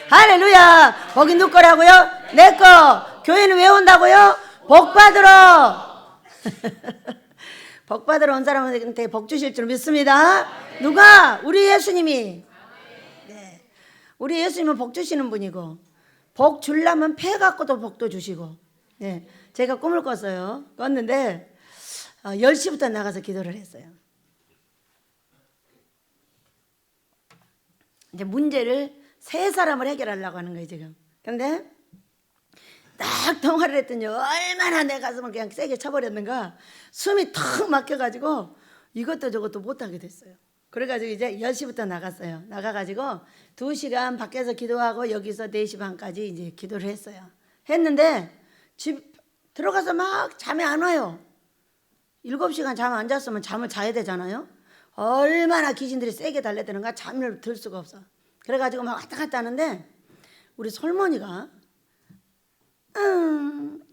할렐루야. 복이 누구 거라고요? 내 거. 교회는 왜 온다고요? 복 받으러. 복 받으러 온 사람한테 복 주실 줄 믿습니다. 누가? 우리 예수님이. 네. 우리 예수님은 복 주시는 분이고, 복 주려면 패 갖고도 복도 주시고. 네. 제가 꿈을 꿨어요. 꿨는데 10시부터 나가서 기도를 했어요. 이제 문제를 세 사람을 해결하려고 하는 거예요, 지금. 근데 딱 통화를 했더니 얼마나 내 가슴을 그냥 세게 쳐버렸는가, 숨이 턱 막혀가지고 이것도 저것도 못하게 됐어요. 그래가지고 이제 10시부터 나갔어요. 나가가지고 2시간 밖에서 기도하고 여기서 4시 반까지 이제 기도를 했어요. 했는데 집 들어가서 막 잠이 안 와요. 7시간 잠 안 잤으면 잠을 자야 되잖아요. 얼마나 귀신들이 세게 달래대는가 잠을 들 수가 없어. 그래가지고 막 왔다 갔다 하는데 우리 솔머니가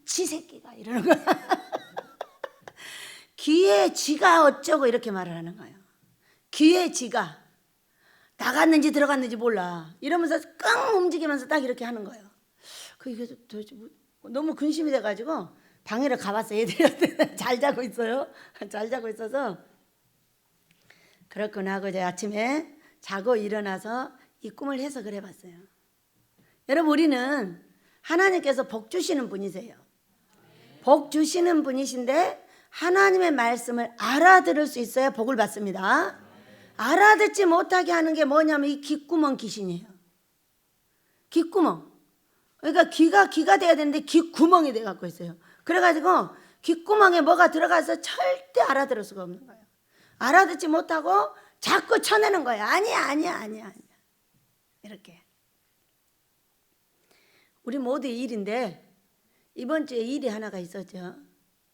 지 새끼가 이러는 거야. 귀에 쥐가 어쩌고 이렇게 말을 하는 거예요. 귀에 쥐가 나갔는지 들어갔는지 몰라 이러면서 끙 움직이면서 딱 이렇게 하는 거예요. 그게 너무 근심이 돼가지고 방에를 가봤어요. 애들한테 잘 자고 있어요. 잘 자고 있어서 그렇구나 하고 이제 아침에 자고 일어나서 이 꿈을 해석을 해봤어요. 여러분, 우리는 하나님께서 복 주시는 분이세요. 복 주시는 분이신데 하나님의 말씀을 알아들을 수 있어야 복을 받습니다. 알아듣지 못하게 하는 게 뭐냐면 이 귓구멍 귀신이에요. 귓구멍. 그러니까 귀가 돼야 되는데 귓구멍이 돼 갖고 있어요. 그래가지고 귓구멍에 뭐가 들어가서 절대 알아들을 수가 없는 거예요. 알아듣지 못하고 자꾸 쳐내는 거예요. 아니야. 이렇게. 우리 모두의 일인데 이번 주에 일이 하나가 있었죠.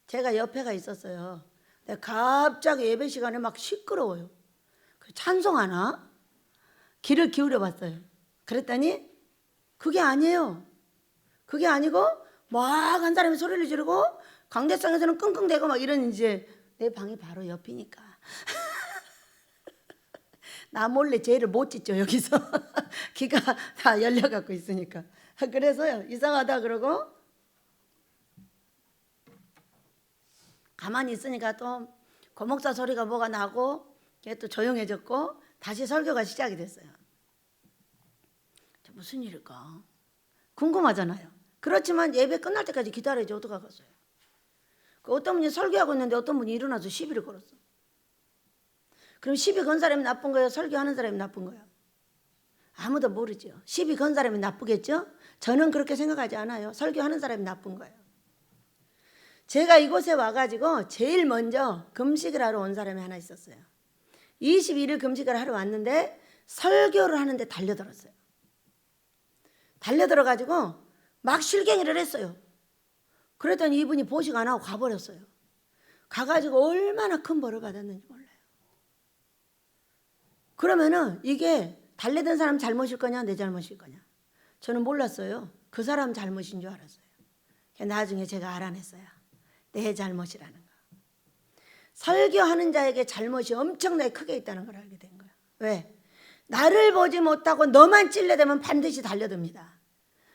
제가 옆에가 있었어요. 근데 갑자기 예배 시간에 막 시끄러워요. 찬송하나? 귀를 기울여 봤어요. 그랬더니 그게 아니에요. 그게 아니고 막 한 사람이 소리를 지르고 강대상에서는 끙끙대고 막 이런, 이제 내 방이 바로 옆이니까 나 몰래 죄를 못 짓죠 여기서. 귀가 다 열려갖고 있으니까. 그래서요 이상하다 그러고 가만히 있으니까 또 고목사 소리가 뭐가 나고 걔 또 조용해졌고 다시 설교가 시작이 됐어요. 무슨 일일까 궁금하잖아요. 그렇지만 예배 끝날 때까지 기다려야지 어떡하겠어요. 어떤 분이 설교하고 있는데 어떤 분이 일어나서 시비를 걸었어. 그럼 시비 건 사람이 나쁜 거예요? 설교하는 사람이 나쁜 거예요? 아무도 모르죠. 시비 건 사람이 나쁘겠죠? 저는 그렇게 생각하지 않아요. 설교하는 사람이 나쁜 거예요. 제가 이곳에 와가지고 제일 먼저 금식을 하러 온 사람이 하나 있었어요. 21일 금식을 하러 왔는데 설교를 하는데 달려들었어요. 달려들어가지고 막 실갱이를 했어요. 그랬더니 이분이 보식 안 하고 가버렸어요. 가가지고 얼마나 큰 벌을 받았는지 몰라요. 그러면은 이게 달래던 사람 잘못일 거냐 내 잘못일 거냐, 저는 몰랐어요. 그 사람 잘못인 줄 알았어요. 나중에 제가 알아냈어요. 내 잘못이라는 거. 설교하는 자에게 잘못이 엄청나게 크게 있다는 걸 알게 된 거예요. 왜? 나를 보지 못하고 너만 찔러대면 반드시 달려듭니다.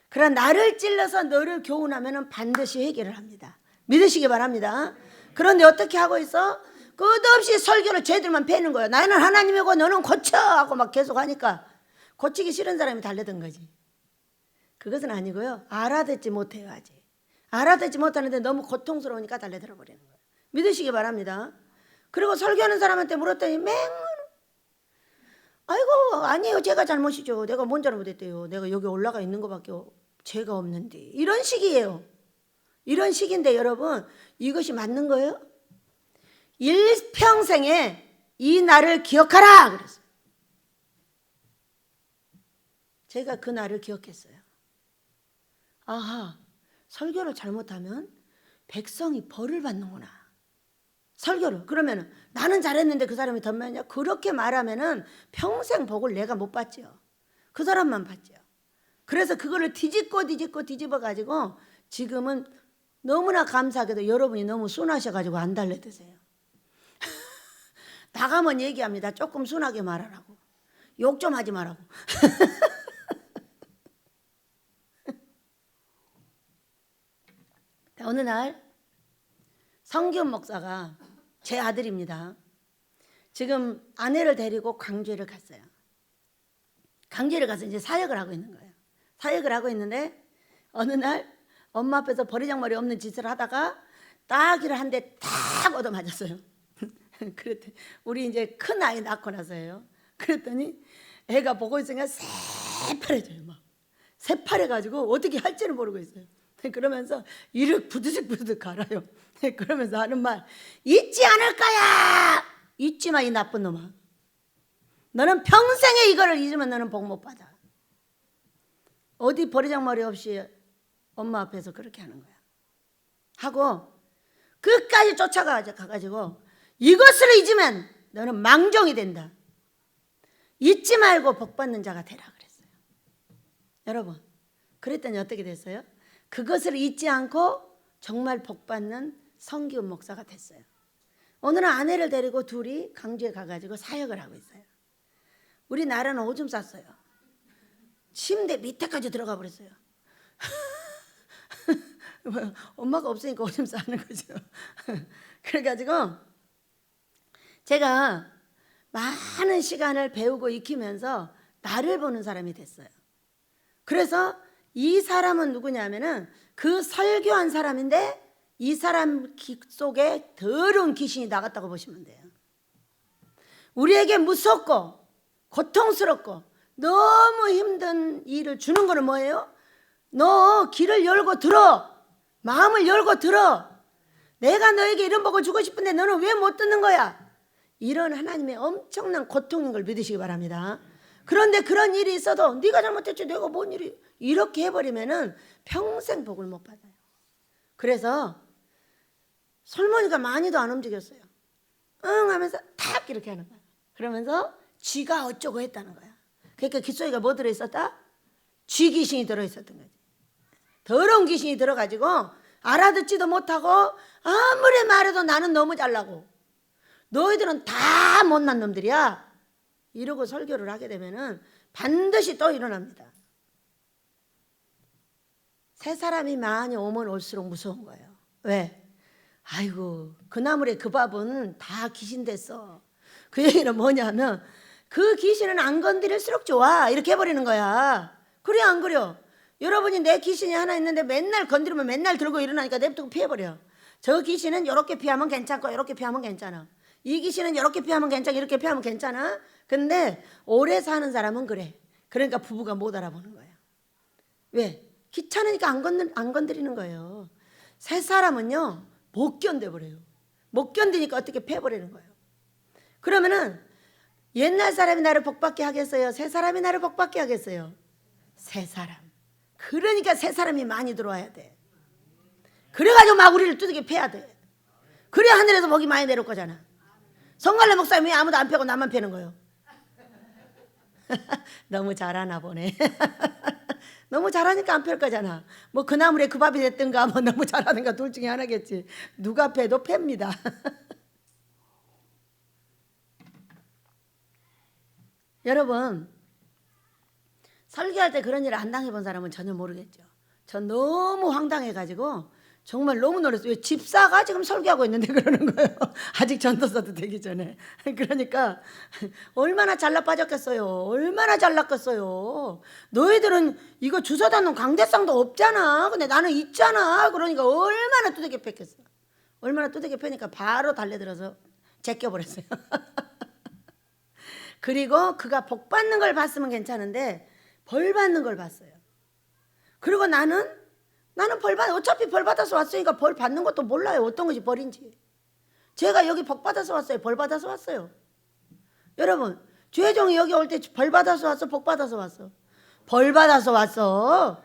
그러나 나를 찔러서 너를 교훈하면 반드시 해결을 합니다. 믿으시기 바랍니다. 그런데 어떻게 하고 있어? 끝없이 설교를 쟤들만 패는 거예요. 나는 하나님이고 너는 고쳐 하고 막 계속 하니까 고치기 싫은 사람이 달려든 거지. 그것은 아니고요. 알아듣지 못해요. 아직 알아듣지 못하는데 너무 고통스러우니까 달려들어 버리는 거예요. 믿으시기 바랍니다. 그리고 설교하는 사람한테 물었더니 아이고 아니에요, 제가 잘못이죠. 내가 뭔 잘못했대요. 내가 여기 올라가 있는 것밖에 죄가 없는데. 이런 식이에요. 이런 식인데 여러분, 이것이 맞는 거예요? 일평생에 이 날을 기억하라 그랬어요. 제가 그 날을 기억했어요. 아하, 설교를 잘못하면 백성이 벌을 받는구나. 설교를. 그러면 나는 잘했는데 그 사람이 덤벼냐? 그렇게 말하면은 평생 복을 내가 못 받지요. 그 사람만 받지요. 그래서 그거를 뒤집어 가지고 지금은 너무나 감사하게도 여러분이 너무 순하셔가지고 안 달래드세요. 나가면 얘기합니다. 조금 순하게 말하라고. 욕 좀 하지 말라고. 어느 날 성기훈 목사가 제 아들입니다. 지금 아내를 데리고 광주를 갔어요. 광주를 가서 이제 사역을 하고 있는 거예요. 사역을 하고 있는데 어느 날 엄마 앞에서 버리장머리 없는 짓을 하다가 따귀를 한 대 탁 얻어맞았어요. 그랬더니 우리 이제 큰 아이 낳고 나서예요. 그랬더니 애가 보고 있으니까 새파래져요. 막 새파래가지고 어떻게 할지를 모르고 있어요. 그러면서 이를 부드득부드득 갈아요. 그러면서 하는 말, 잊지 않을 거야. 잊지 마, 이 나쁜 놈아. 너는 평생에 이거를 잊으면 너는 복 못 받아. 어디 버리장머리 없이 엄마 앞에서 그렇게 하는 거야. 하고 끝까지 쫓아가가지고 이것을 잊으면 너는 망종이 된다. 잊지 말고 복 받는 자가 되라 그랬어요. 여러분, 그랬더니 어떻게 됐어요? 그것을 잊지 않고 정말 복 받는 성기훈 목사가 됐어요. 오늘은 아내를 데리고 둘이 강주에 가가지고 사역을 하고 있어요. 우리나라는 오줌 쌌어요. 침대 밑에까지 들어가 버렸어요. 엄마가 없으니까 오줌 싸는 거죠. 그래가지고 제가 많은 시간을 배우고 익히면서 나를 보는 사람이 됐어요. 그래서 이 사람은 누구냐면은 그 설교한 사람인데 이 사람 속에 더러운 귀신이 나갔다고 보시면 돼요. 우리에게 무섭고 고통스럽고 너무 힘든 일을 주는 거는 뭐예요? 너 길을 열고 들어. 마음을 열고 들어. 내가 너에게 이런 복을 주고 싶은데 너는 왜 못 듣는 거야? 이런 하나님의 엄청난 고통인 걸 믿으시기 바랍니다. 그런데 그런 일이 있어도 네가 잘못했지 내가 뭔 일이 이렇게 해버리면은 평생 복을 못 받아요. 그래서 솔몬이가 많이도 안 움직였어요. 응 하면서 탁 이렇게 하는 거야. 그러면서 쥐가 어쩌고 했다는 거야. 그러니까 귓속에가 뭐 들어있었다? 쥐 귀신이 들어있었던 거지. 더러운 귀신이 들어가지고 알아듣지도 못하고 아무리 말해도 나는 너무 잘나고 너희들은 다 못난 놈들이야. 이러고 설교를 하게 되면은 반드시 또 일어납니다. 새 사람이 많이 오면 올수록 무서운 거예요. 왜? 아이고 그 나물에 그 밥은 다 귀신 됐어. 그 얘기는 뭐냐면 그 귀신은 안 건드릴수록 좋아 이렇게 해버리는 거야. 그래 안 그래요? 여러분이 내 귀신이 하나 있는데 맨날 건드리면 맨날 들고 일어나니까 냅두고 피해버려. 저 귀신은 이렇게 피하면 괜찮고 이렇게 피하면 괜찮아. 이 귀신은 이렇게 피하면 괜찮고 이렇게 피하면 괜찮아. 근데 오래 사는 사람은 그래. 그러니까 부부가 못 알아보는 거예요. 왜? 귀찮으니까 안 건드리는 거예요. 새 사람은요 못 견뎌버려요. 못 견디니까 어떻게 패버리는 거예요. 그러면은 옛날 사람이 나를 복받게 하겠어요? 새 사람이 나를 복받게 하겠어요? 새 사람. 그러니까 새 사람이 많이 들어와야 돼. 그래가지고 막 우리를 두들겨 패야 돼. 그래야 하늘에서 복이 많이 내려올 거잖아. 성갈래 목사님이 아무도 안 패고 나만 패는 거예요. 너무 잘하나 보네. 너무 잘하니까 안 팰 거잖아. 뭐 그 나물에 그 밥이 됐든가 뭐 너무 잘하는가 둘 중에 하나겠지. 누가 패도 팹니다. 여러분 설교할 때 그런 일을 안 당해본 사람은 전혀 모르겠죠. 전 너무 황당해가지고 정말 너무 놀랐어요. 왜 집사가 지금 설교하고 있는데 그러는 거예요. 아직 전도사도 되기 전에. 그러니까 얼마나 잘나 빠졌겠어요. 얼마나 잘났겠어요. 너희들은 이거 주워다 놓은 강대상도 없잖아. 근데 나는 있잖아. 그러니까 얼마나 두들겨 팼겠어. 얼마나 두들겨 패니까 바로 달려들어서 제껴버렸어요. 그리고 그가 복 받는 걸 봤으면 괜찮은데 벌 받는 걸 봤어요. 그리고 나는 어차피 벌 받아서 왔으니까 벌 받는 것도 몰라요. 어떤 것이 벌인지. 제가 여기 복 받아서 왔어요. 벌 받아서 왔어요. 여러분 죄종이 여기 올 때 벌 받아서 왔어? 복 받아서 왔어? 벌 받아서 왔어.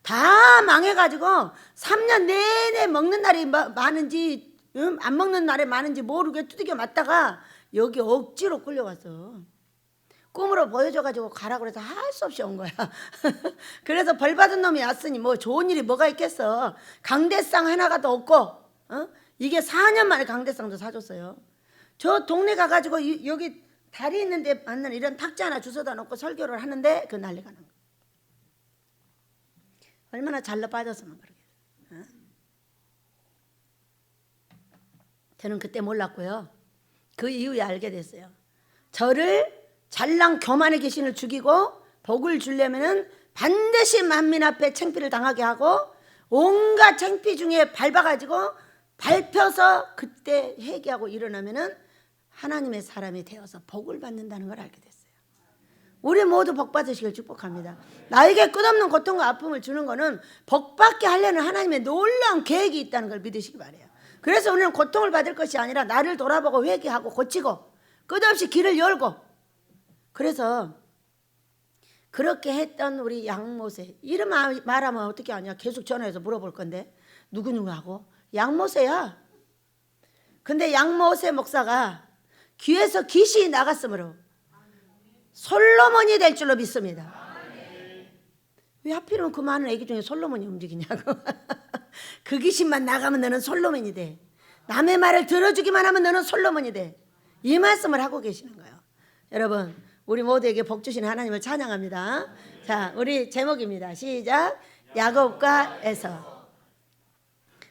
다 망해가지고 3년 내내 먹는 날이 많은지 안 먹는 날이 많은지 모르게 두들겨 맞다가 여기 억지로 끌려왔어. 꿈으로 보여줘가지고 가라고 그래서 할 수 없이 온 거야. 그래서 벌 받은 놈이 왔으니 뭐 좋은 일이 뭐가 있겠어. 강대상 하나가 더 없고 이게 4년 만에 강대상도 사줬어요. 저 동네 가가지고 여기 다리 있는데 맞는 이런 탁자 하나 주워다 놓고 설교를 하는데 그 난리가 난 거야. 얼마나 잘나 빠졌으면 그러겠어. 저는 그때 몰랐고요. 그 이후에 알게 됐어요. 저를 잘난 교만의 귀신을 죽이고 복을 주려면은 반드시 만민 앞에 창피를 당하게 하고 온갖 창피 중에 밟아가지고 밟혀서 그때 회개하고 일어나면은 하나님의 사람이 되어서 복을 받는다는 걸 알게 됐어요. 우리 모두 복 받으시길 축복합니다. 나에게 끝없는 고통과 아픔을 주는 거는 복 받게 하려는 하나님의 놀라운 계획이 있다는 걸 믿으시기 바라요. 그래서 우리는 고통을 받을 것이 아니라 나를 돌아보고 회개하고 고치고 끝없이 길을 열고, 그래서 그렇게 했던 우리 양모세, 이름 말하면 어떻게 하냐, 계속 전화해서 물어볼 건데 누구누구하고 양모세야. 근데 양모세 목사가 귀에서 귀신이 나갔으므로 솔로몬이 될 줄로 믿습니다. 왜 하필이면 그 많은 애기 중에 솔로몬이 움직이냐고. 그 귀신만 나가면 너는 솔로몬이 돼. 남의 말을 들어주기만 하면 너는 솔로몬이 돼. 이 말씀을 하고 계시는 거예요. 여러분, 우리 모두에게 복 주신 하나님을 찬양합니다. 자, 우리 제목입니다. 시작. 야곱과 에서.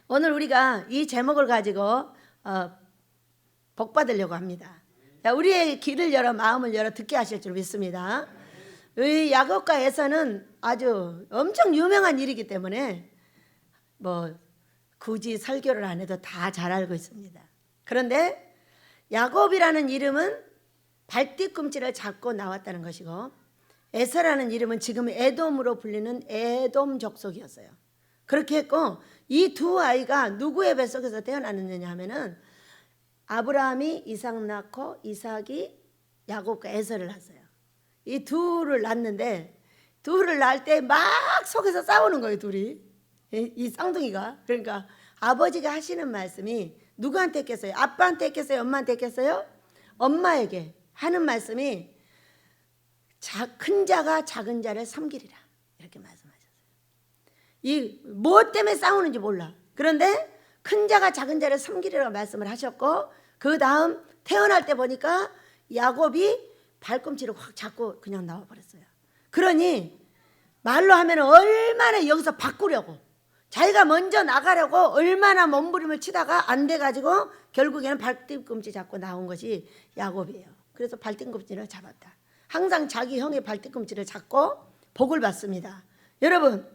오늘 우리가 이 제목을 가지고 복 받으려고 합니다. 자, 우리의 귀를 열어 마음을 열어 듣게 하실 줄 믿습니다. 이 야곱과 에서는 아주 엄청 유명한 일이기 때문에 뭐 굳이 설교를 안 해도 다 잘 알고 있습니다. 그런데 야곱이라는 이름은 발뒤꿈치를 잡고 나왔다는 것이고, 에서라는 이름은 지금 에돔으로 불리는 에돔 족속이었어요. 그렇게 했고, 이 두 아이가 누구의 뱃속에서 태어났느냐 하면은 아브라함이 이삭 낳고 이삭이 야곱과 에서를 낳았어요. 이 둘을 낳는데, 둘을 낳을 때 막 속에서 싸우는 거예요, 둘이. 이 쌍둥이가. 그러니까 아버지가 하시는 말씀이 누구한테 했겠어요? 아빠한테 했겠어요? 엄마한테 했겠어요? 엄마에게 하는 말씀이 큰 자가 작은 자를 섬기리라, 이렇게 말씀하셨어요. 이 무엇 때문에 싸우는지 몰라. 그런데 큰 자가 작은 자를 섬기리라고 말씀을 하셨고, 그 다음 태어날 때 보니까 야곱이 발꿈치를 확 잡고 그냥 나와버렸어요. 그러니 말로 하면 얼마나 여기서 바꾸려고, 자기가 먼저 나가려고 얼마나 몸부림을 치다가 안 돼가지고 결국에는 발뒤꿈치 잡고 나온 것이 야곱이에요. 그래서 발뒤꿈치를 잡았다. 항상 자기 형의 발뒤꿈치를 잡고 복을 받습니다. 여러분,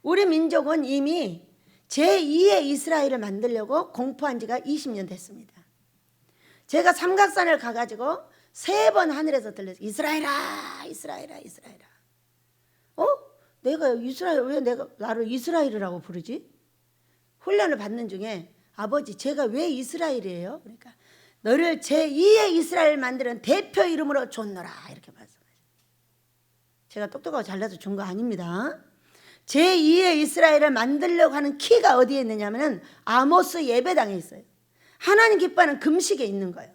우리 민족은 이미 제2의 이스라엘을 만들려고 공포한 지가 20년 됐습니다. 제가 삼각산을 가가지고 3번 하늘에서 들려서 이스라엘아 이스라엘아 이스라엘아. 내가 이스라엘, 왜 내가 나를 이스라엘이라고 부르지? 훈련을 받는 중에 아버지 제가 왜 이스라엘이에요? 그러니까 너를 제2의 이스라엘 만드는 대표 이름으로 줬노라, 이렇게 말씀하셔요. 제가 똑똑하고 잘나서 준 거 아닙니다. 제2의 이스라엘을 만들려고 하는 키가 어디에 있느냐면 아모스 예배당에 있어요. 하나님 기뻐하는 금식에 있는 거예요.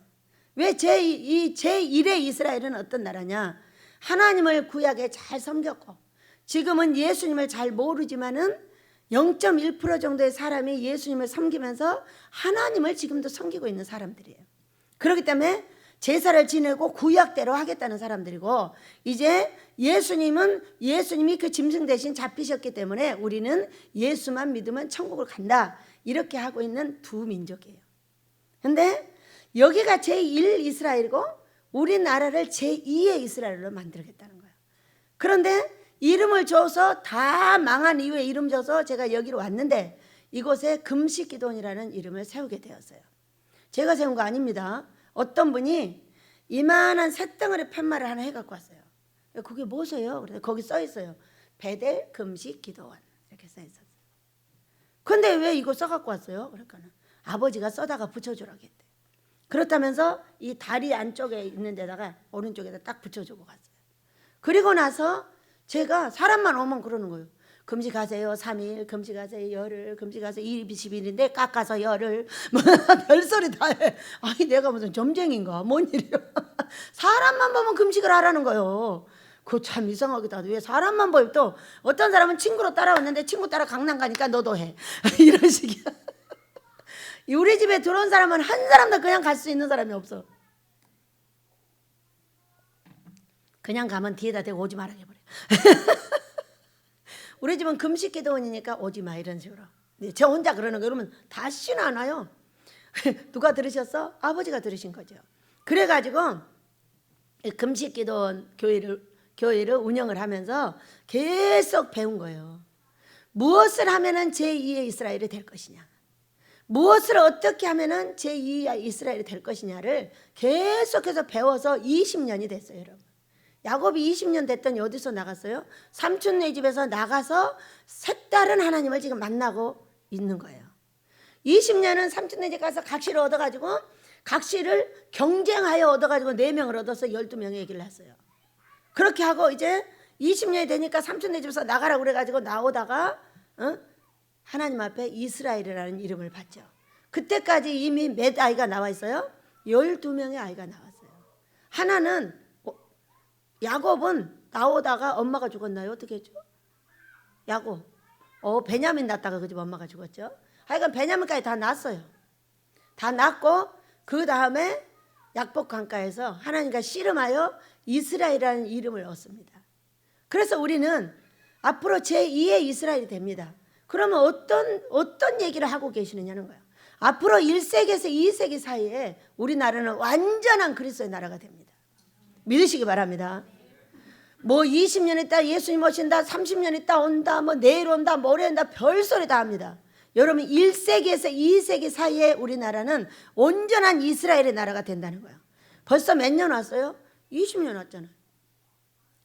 왜 제1의 이스라엘은 어떤 나라냐? 하나님을 구약에 잘 섬겼고, 지금은 예수님을 잘 모르지만은 0.1% 정도의 사람이 예수님을 섬기면서 하나님을 지금도 섬기고 있는 사람들이에요. 그렇기 때문에 제사를 지내고 구약대로 하겠다는 사람들이고, 이제 예수님이 그 짐승 대신 잡히셨기 때문에 우리는 예수만 믿으면 천국을 간다, 이렇게 하고 있는 두 민족이에요. 근데 여기가 제1 이스라엘이고 우리나라를 제2의 이스라엘로 만들겠다는 거예요. 그런데 이름을 줘서 다 망한 이후에 이름 줘서 제가 여기로 왔는데 이곳에 금식기도원이라는 이름을 세우게 되었어요. 제가 세운 거 아닙니다. 어떤 분이 이만한 쇳덩어리 팻말을 하나 해갖고 왔어요. 그게 뭐세요? 그래서 거기 써 있어요. 베델 금식기도원, 이렇게 써 있었어요. 근데 왜 이거 써갖고 왔어요? 그러니까는 아버지가 써다가 붙여주라고 했대. 그렇다면서 이 다리 안쪽에 있는 데다가 오른쪽에다 딱 붙여주고 갔어요. 그리고 나서 제가 사람만 오면 그러는 거예요. 금식하세요 3일, 금식하세요 열흘, 금식하세요 20일인데 깎아서 열흘, 별소리 다 해. 아니 내가 무슨 점쟁인가, 뭔 일이야. 사람만 보면 금식을 하라는 거예요. 그거 참 이상하기도 하다. 왜 사람만 보면, 또 어떤 사람은 친구로 따라왔는데 친구 따라 강남 가니까 너도 해. 이런 식이야. 우리 집에 들어온 사람은 한 사람도 그냥 갈 수 있는 사람이 없어. 그냥 가면 뒤에다 대고 오지 말라 해버려. 우리 집은 금식기도원이니까 오지 마, 이런 식으로. 저 혼자 그러는 거, 그러면 다시는 안 와요. 누가 들으셨어? 아버지가 들으신 거죠. 그래가지고 금식기도 교회를 운영을 하면서 계속 배운 거예요. 무엇을 하면은 제2의 이스라엘이 될 것이냐, 무엇을 어떻게 하면은 제2의 이스라엘이 될 것이냐를 계속해서 배워서 20년이 됐어요, 여러분. 야곱이 20년 됐더니 어디서 나갔어요? 삼촌네 집에서 나가서 색다른 하나님을 지금 만나고 있는 거예요. 20년은 삼촌네 집 가서 각시를 얻어가지고 각시를 경쟁하여 얻어가지고 4명을 얻어서 12명의 얘기를 했어요. 그렇게 하고 이제 20년이 되니까 삼촌네 집에서 나가라고 그래가지고 나오다가 하나님 앞에 이스라엘이라는 이름을 받죠. 그때까지 이미 몇 아이가 나와 있어요? 12명의 아이가 나왔어요. 하나는 야곱은 나오다가 엄마가 죽었나요? 어떻게 했죠? 야곱 베냐민 낳다가 그 집 엄마가 죽었죠. 하여간 베냐민까지 다 낳았어요. 다 낳고 그 다음에 약복 강가에서 하나님과 씨름하여 이스라엘이라는 이름을 얻습니다. 그래서 우리는 앞으로 제2의 이스라엘이 됩니다. 그러면 어떤 얘기를 하고 계시느냐는 거예요. 앞으로 1세기에서 2세기 사이에 우리나라는 완전한 그리스도의 나라가 됩니다. 믿으시기 바랍니다. 뭐 20년 있다 예수님 오신다, 30년 있다 온다, 뭐 내일 온다, 모레 온다, 별소리 다 합니다. 여러분 1세기에서 2세기 사이에 우리나라는 온전한 이스라엘의 나라가 된다는 거예요. 벌써 몇 년 왔어요? 20년 왔잖아요.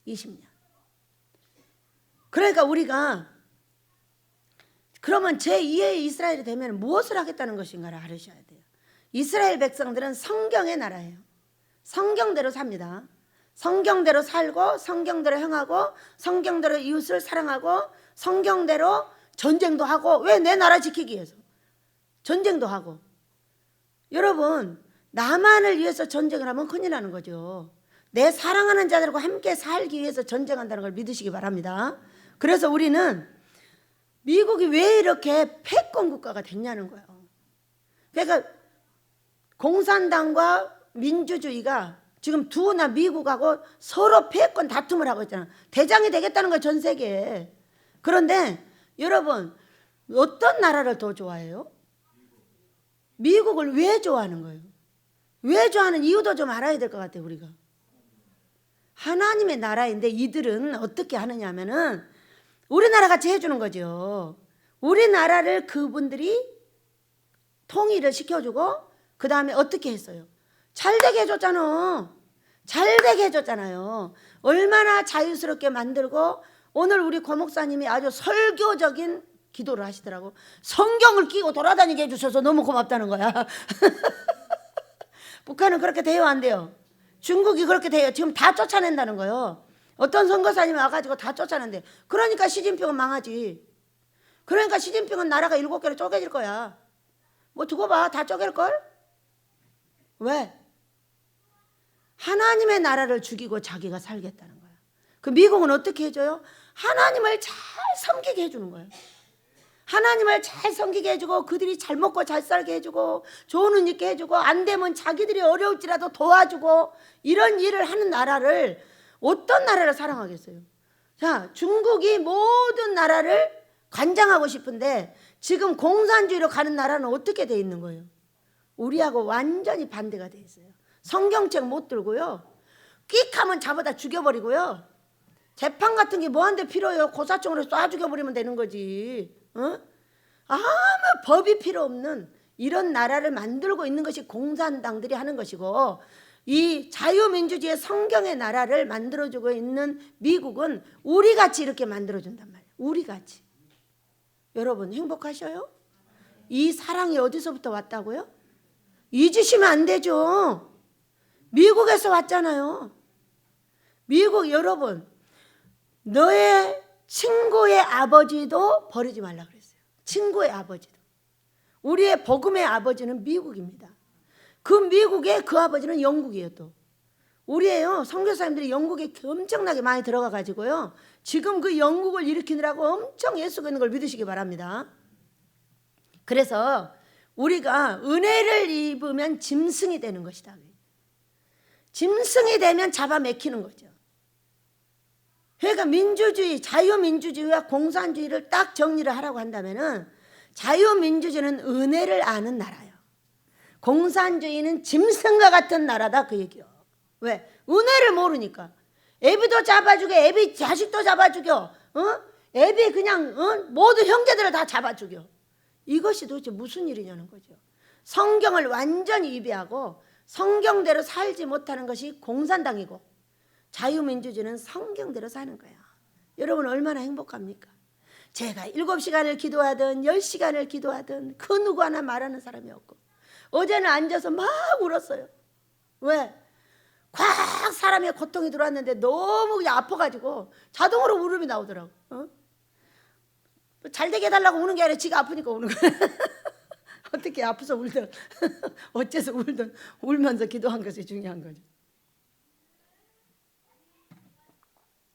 20년. 그러니까 우리가 그러면 제2의 이스라엘이 되면 무엇을 하겠다는 것인가를 알으셔야 돼요. 이스라엘 백성들은 성경의 나라예요. 성경대로 삽니다. 성경대로 살고 성경대로 행하고 성경대로 이웃을 사랑하고 성경대로 전쟁도 하고, 왜? 내 나라 지키기 위해서 전쟁도 하고. 여러분 나만을 위해서 전쟁을 하면 큰일 나는 거죠. 내 사랑하는 자들과 함께 살기 위해서 전쟁한다는 걸 믿으시기 바랍니다. 그래서 우리는 미국이 왜 이렇게 패권 국가가 됐냐는 거예요. 그러니까 공산당과 민주주의가 지금 두나 미국하고 서로 패권 다툼을 하고 있잖아. 대장이 되겠다는 거예요, 전 세계에. 그런데 여러분 어떤 나라를 더 좋아해요? 미국을 왜 좋아하는 거예요? 왜 좋아하는 이유도 좀 알아야 될 것 같아요. 우리가 하나님의 나라인데 이들은 어떻게 하느냐 하면은 우리나라 같이 해주는 거죠. 우리나라를 그분들이 통일을 시켜주고 그 다음에 어떻게 했어요? 잘되게 해줬잖아. 잘되게 해줬잖아요. 얼마나 자유스럽게 만들고, 오늘 우리 고 목사님이 아주 설교적인 기도를 하시더라고. 성경을 끼고 돌아다니게 해주셔서 너무 고맙다는 거야. 북한은 그렇게 돼요, 안 돼요? 중국이 그렇게 돼요. 지금 다 쫓아낸다는 거예요. 어떤 선거사님이 와가지고 다 쫓아낸대. 그러니까 시진핑은 망하지. 그러니까 시진핑은 나라가 7개로 쪼개질 거야. 뭐 두고 봐, 다 쪼갤걸? 왜? 하나님의 나라를 죽이고 자기가 살겠다는 거야. 그 미국은 어떻게 해줘요? 하나님을 잘 섬기게 해주는 거예요. 하나님을 잘 섬기게 해주고, 그들이 잘 먹고 잘 살게 해주고, 좋은 옷 입게 해주고, 안 되면 자기들이 어려울지라도 도와주고, 이런 일을 하는 나라를, 어떤 나라를 사랑하겠어요? 자, 중국이 모든 나라를 관장하고 싶은데 지금 공산주의로 가는 나라는 어떻게 돼 있는 거예요? 우리하고 완전히 반대가 돼 있어요. 성경책 못 들고요, 끽 하면 잡아다 죽여버리고요, 재판 같은 게 뭐한테 필요해요? 고사총으로 쏴 죽여버리면 되는 거지. 아무 법이 필요 없는 이런 나라를 만들고 있는 것이 공산당들이 하는 것이고, 이 자유민주주의의 성경의 나라를 만들어주고 있는 미국은 우리같이 이렇게 만들어준단 말이에요. 우리같이. 여러분 행복하셔요? 이 사랑이 어디서부터 왔다고요? 잊으시면 안 되죠. 미국에서 왔잖아요. 미국, 여러분 너의 친구의 아버지도 버리지 말라 그랬어요. 친구의 아버지도. 우리의 복음의 아버지는 미국입니다. 그 미국의 그 아버지는 영국이에요. 또 우리예요. 선교사님들이 영국에 엄청나게 많이 들어가 가지고요, 지금 그 영국을 일으키느라고 엄청 애쓰고 있는 걸 믿으시기 바랍니다. 그래서 우리가 은혜를 입으면 짐승이 되는 것이다. 짐승이 되면 잡아먹히는 거죠. 그러니까 민주주의, 자유민주주의와 공산주의를 딱 정리를 하라고 한다면은, 자유민주주의는 은혜를 아는 나라예요. 공산주의는 짐승과 같은 나라다 그 얘기요. 왜? 은혜를 모르니까. 애비도 잡아 죽여, 애비 자식도 잡아 죽여, 애비 그냥 모든 형제들을 다 잡아 죽여. 이것이 도대체 무슨 일이냐는 거죠. 성경을 완전히 위배하고 성경대로 살지 못하는 것이 공산당이고, 자유민주주의는 성경대로 사는 거야. 여러분 얼마나 행복합니까? 제가 7시간을 기도하든 10시간을 기도하든 그 누구 하나 말하는 사람이 없고, 어제는 앉아서 막 울었어요. 왜? 콱 사람의 고통이 들어왔는데 너무 그냥 아파가지고 자동으로 울음이 나오더라고. 잘 되게 해달라고 우는 게 아니라 지가 아프니까 우는 거야. 어떻게 아파서 울든 어째서 울든 울면서 기도한 것이 중요한 거죠.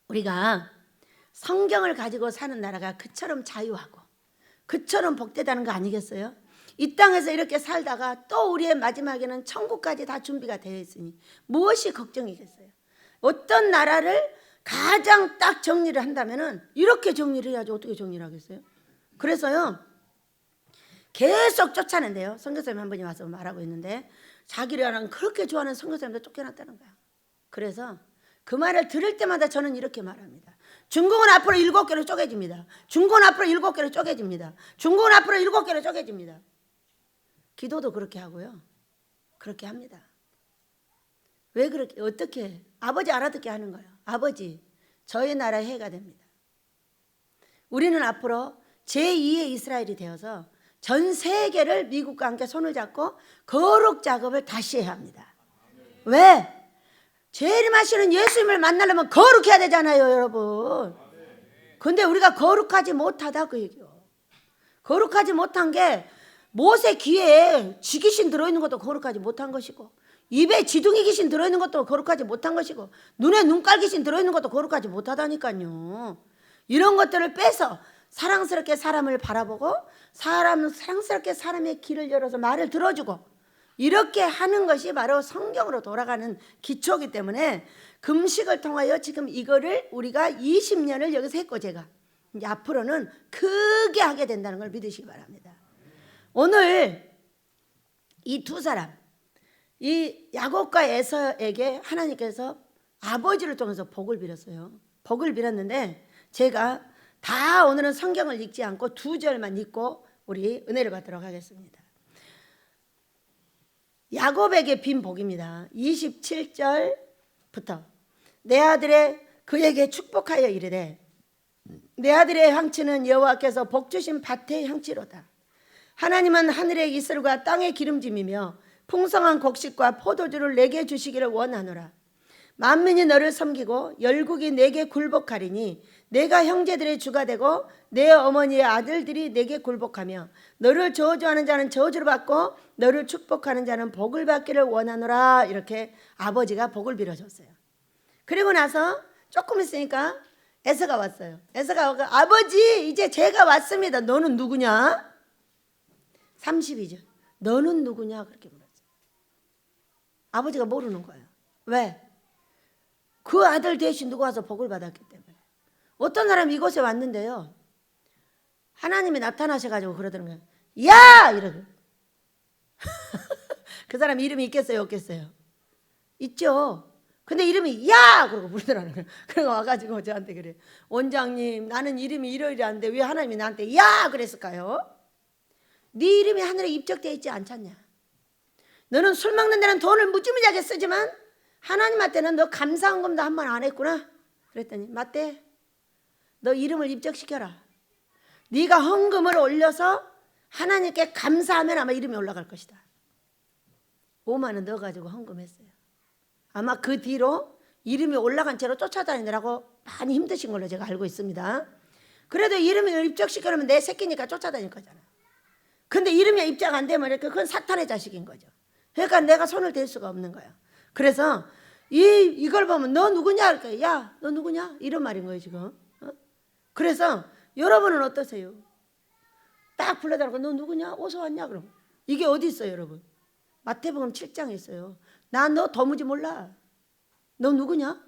우리가 성경을 가지고 사는 나라가 그처럼 자유하고 그처럼 복되다는 거 아니겠어요? 이 땅에서 이렇게 살다가 또 우리의 마지막에는 천국까지 다 준비가 되어 있으니 무엇이 걱정이겠어요? 어떤 나라를 가장 딱 정리를 한다면은 이렇게 정리를 해야지 어떻게 정리를 하겠어요? 그래서요 계속 쫓아낸대요. 선교사님 한 분이 와서 말하고 있는데 자기랑 그렇게 좋아하는 선교사님도 쫓겨났다는 거야. 그래서 그 말을 들을 때마다 저는 이렇게 말합니다. 중국은 앞으로 7개로 쪼개집니다. 중국은 앞으로 7개로 쪼개집니다. 중국은 앞으로 7개로 쪼개집니다. 기도도 그렇게 하고요. 그렇게 합니다. 왜 그렇게 어떻게 아버지 알아듣게 하는 거예요. 아버지 저희 나라의 해가 됩니다. 우리는 앞으로 제2의 이스라엘이 되어서 전 세계를 미국과 함께 손을 잡고 거룩 작업을 다시 해야 합니다. 왜? 재림하시는 예수님을 만나려면 거룩해야 되잖아요, 여러분. 근데 우리가 거룩하지 못하다 그 얘기요. 거룩하지 못한 게 모세 귀에 쥐귀신 들어있는 것도 거룩하지 못한 것이고, 입에 지둥이 귀신 들어있는 것도 거룩하지 못한 것이고, 눈에 눈깔 귀신 들어있는 것도 거룩하지 못하다니까요. 이런 것들을 빼서 사랑스럽게 사람을 바라보고 사랑스럽게 사람의 길을 열어서 말을 들어주고 이렇게 하는 것이 바로 성경으로 돌아가는 기초이기 때문에 금식을 통하여 지금 이거를 우리가 20년을 여기서 했고, 제가 이제 앞으로는 크게 하게 된다는 걸 믿으시기 바랍니다. 오늘 이 두 사람, 이 야곱과 에서에게 하나님께서 아버지를 통해서 복을 빌었어요. 복을 빌었는데 제가 다 오늘은 성경을 읽지 않고 2절만 읽고 우리 은혜를 받도록 하겠습니다. 야곱에게 빈 복입니다. 27절부터 내 아들의 그에게 축복하여 이르되 내 아들의 향치는 여호와께서 복 주신 밭의 향치로다. 하나님은 하늘의 이슬과 땅의 기름짐이며 풍성한 곡식과 포도주를 내게 주시기를 원하노라. 만민이 너를 섬기고 열국이 내게 굴복하리니 내가 형제들의 주가 되고 내 어머니의 아들들이 내게 굴복하며 너를 저주하는 자는 저주를 받고 너를 축복하는 자는 복을 받기를 원하노라. 이렇게 아버지가 복을 빌어줬어요. 그리고 나서 조금 있으니까 에서가 왔어요. 에서가 와서 아버지 이제 제가 왔습니다. 너는 누구냐? 32절 너는 누구냐? 그렇게 물었어요. 아버지가 모르는 거예요. 왜? 그 아들 대신 누가 와서 복을 받았기 때문에. 어떤 사람이 이곳에 왔는데요, 하나님이 나타나셔가지고 그러더라고요. 야! 이러고. 그 사람 이름이 있겠어요 없겠어요? 있죠. 근데 이름이 야! 그러고 부르더라는 거예요. 그러고 와가지고 저한테 그래요. 원장님 나는 이름이 이러이러한데 왜 하나님이 나한테 야! 그랬을까요? 네 이름이 하늘에 입적되어 있지 않잖냐. 너는 술 먹는 데는 돈을 무지무지하게 쓰지만 하나님한테는 너 감사헌금도 한 번 안 했구나. 그랬더니 맞대. 너 이름을 입적시켜라. 네가 헌금을 올려서 하나님께 감사하면 아마 이름이 올라갈 것이다. 5만 원 넣어가지고 헌금했어요. 아마 그 뒤로 이름이 올라간 채로 쫓아다니느라고 많이 힘드신 걸로 제가 알고 있습니다. 그래도 이름을 입적시키려면 내 새끼니까 쫓아다닐 거잖아. 근데 이름이 입적 안 되면 이렇게 그건 사탄의 자식인 거죠. 그러니까 내가 손을 댈 수가 없는 거야. 그래서 이걸 보면 너 누구냐 할까요? 야, 너 누구냐? 이런 말인 거예요 지금. 그래서 여러분은 어떠세요? 딱 불러달라고 너 누구냐? 어서 왔냐? 그럼 이게 어디 있어요 여러분? 마태복음 7장에 있어요. 나 너 도무지 몰라. 너 누구냐?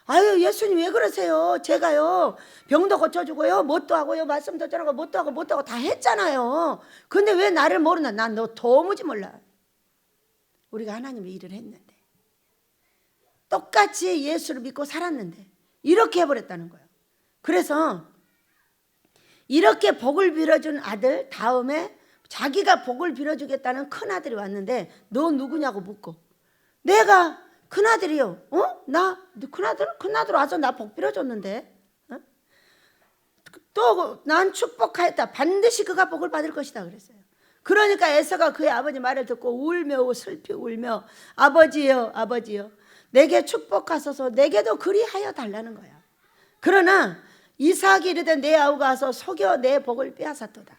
아유 예수님 왜 그러세요? 제가요 병도 고쳐주고요 뭣도 하고요 말씀도 전하고 뭣도 하고 다 했잖아요. 근데 왜 나를 모르나? 난 너 도무지 몰라. 우리가 하나님의 일을 했는데 똑같이 예수를 믿고 살았는데 이렇게 해버렸다는 거예요. 그래서 이렇게 복을 빌어준 아들 다음에 자기가 복을 빌어주겠다는 큰아들이 왔는데 너 누구냐고 묻고 내가 큰아들이요. 나 큰아들 와서 나 복 빌어줬는데 또 난 축복하였다. 반드시 그가 복을 받을 것이다 그랬어요. 그러니까 에서가 그의 아버지 말을 듣고 울며 슬피 울며 아버지여 아버지여 내게 축복하소서 내게도 그리하여 달라는 거야. 그러나 이삭이 이르되 내 아우가 와서 속여 내 복을 빼앗았도다.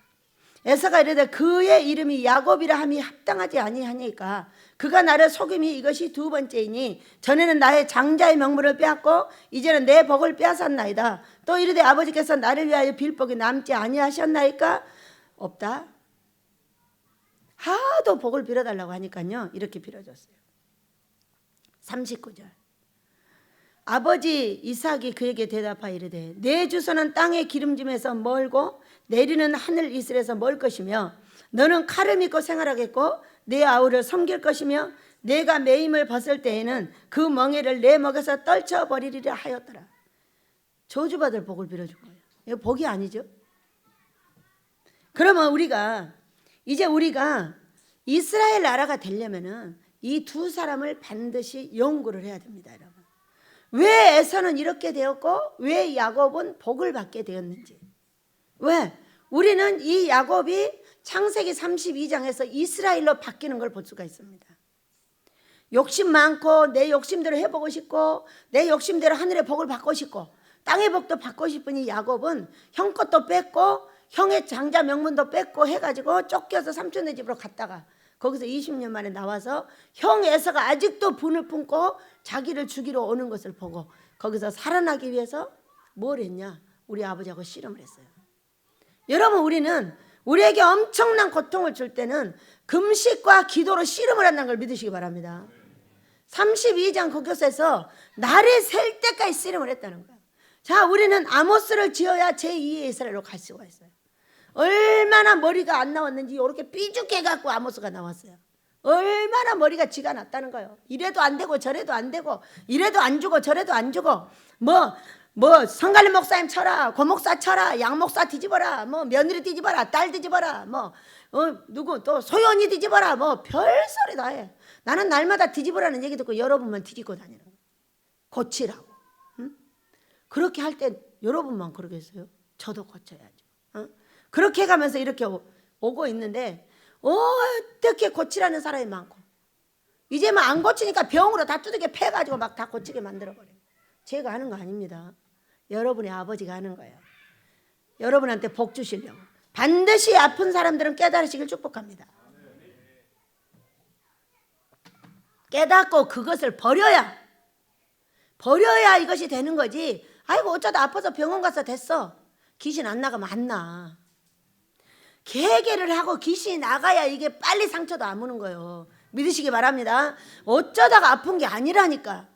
에서가 이르되 그의 이름이 야곱이라 함이 합당하지 아니하니까 그가 나를 속임이 이것이 두 번째이니 전에는 나의 장자의 명물을 빼앗고 이제는 내 복을 빼앗았나이다. 또 이르되 아버지께서 나를 위하여 빌 복이 남지 아니하셨나이까? 없다. 하도 복을 빌어달라고 하니까요 이렇게 빌어줬어요. 39절 아버지 이삭이 그에게 대답하여 이르되 내 주소는 땅의 기름짐에서 멀고 내리는 하늘 이슬에서 멀 것이며 너는 칼을 믿고 생활하겠고 내 아우를 섬길 것이며 내가 매임을 벗을 때에는 그 멍에를 내 목에서 떨쳐버리리라 하였더라. 저주받을 복을 빌어준 거예요. 이거 복이 아니죠. 그러면 우리가 이스라엘 나라가 되려면은 이 두 사람을 반드시 연구를 해야 됩니다, 여러분. 왜 에서는 이렇게 되었고 왜 야곱은 복을 받게 되었는지. 왜? 우리는 이 야곱이 창세기 32장에서 이스라엘로 바뀌는 걸 볼 수가 있습니다. 욕심 많고 내 욕심대로 해보고 싶고 내 욕심대로 하늘의 복을 받고 싶고 땅의 복도 받고 싶으니 야곱은 형 것도 뺏고 형의 장자 명문도 뺏고 해가지고 쫓겨서 삼촌네 집으로 갔다가 거기서 20년 만에 나와서 형 에서가 아직도 분을 품고 자기를 죽이러 오는 것을 보고 거기서 살아나기 위해서 뭘 했냐? 우리 아버지하고 씨름을 했어요. 여러분 우리는 우리에게 엄청난 고통을 줄 때는 금식과 기도로 씨름을 한다는 걸 믿으시기 바랍니다. 32장 거기서에서 나를 셀 때까지 씨름을 했다는 거예요. 자, 우리는 아모스를 지어야 제2의 이스라엘로 갈 수가 있어요. 얼마나 머리가 안 나왔는지 이렇게 삐죽해 갖고 아모스가 나왔어요. 얼마나 머리가 쥐가 났다는 거예요. 이래도 안 되고 저래도 안 되고 이래도 안 주고 저래도 안 주고 뭐 성갈림 목사님 쳐라, 고목사 쳐라, 양목사 뒤집어라, 뭐 며느리 뒤집어라, 딸 뒤집어라, 누구 또 소연이 뒤집어라, 뭐 별소리 다 해. 나는 날마다 뒤집으라는 얘기 듣고 여러분만 뒤집고 다니는 거예요. 고치라고. 응? 그렇게 할 때 여러분만 그러겠어요? 저도 고쳐야죠. 그렇게 가면서 이렇게 오고 있는데 어떻게 고치라는 사람이 많고 이제 막 안 고치니까 병으로 다 두들겨 패가지고 막 다 고치게 만들어버려요. 제가 하는 거 아닙니다. 여러분의 아버지가 하는 거예요. 여러분한테 복 주시려고. 반드시 아픈 사람들은 깨달으시길 축복합니다. 깨닫고 그것을 버려야 이것이 되는 거지. 아이고 어쩌다 아파서 병원 가서 됐어. 귀신 안 나가면 안 나. 개개를 하고 귀신이 나가야 이게 빨리 상처도 안 무는 거예요. 믿으시기 바랍니다. 어쩌다가 아픈 게 아니라니까.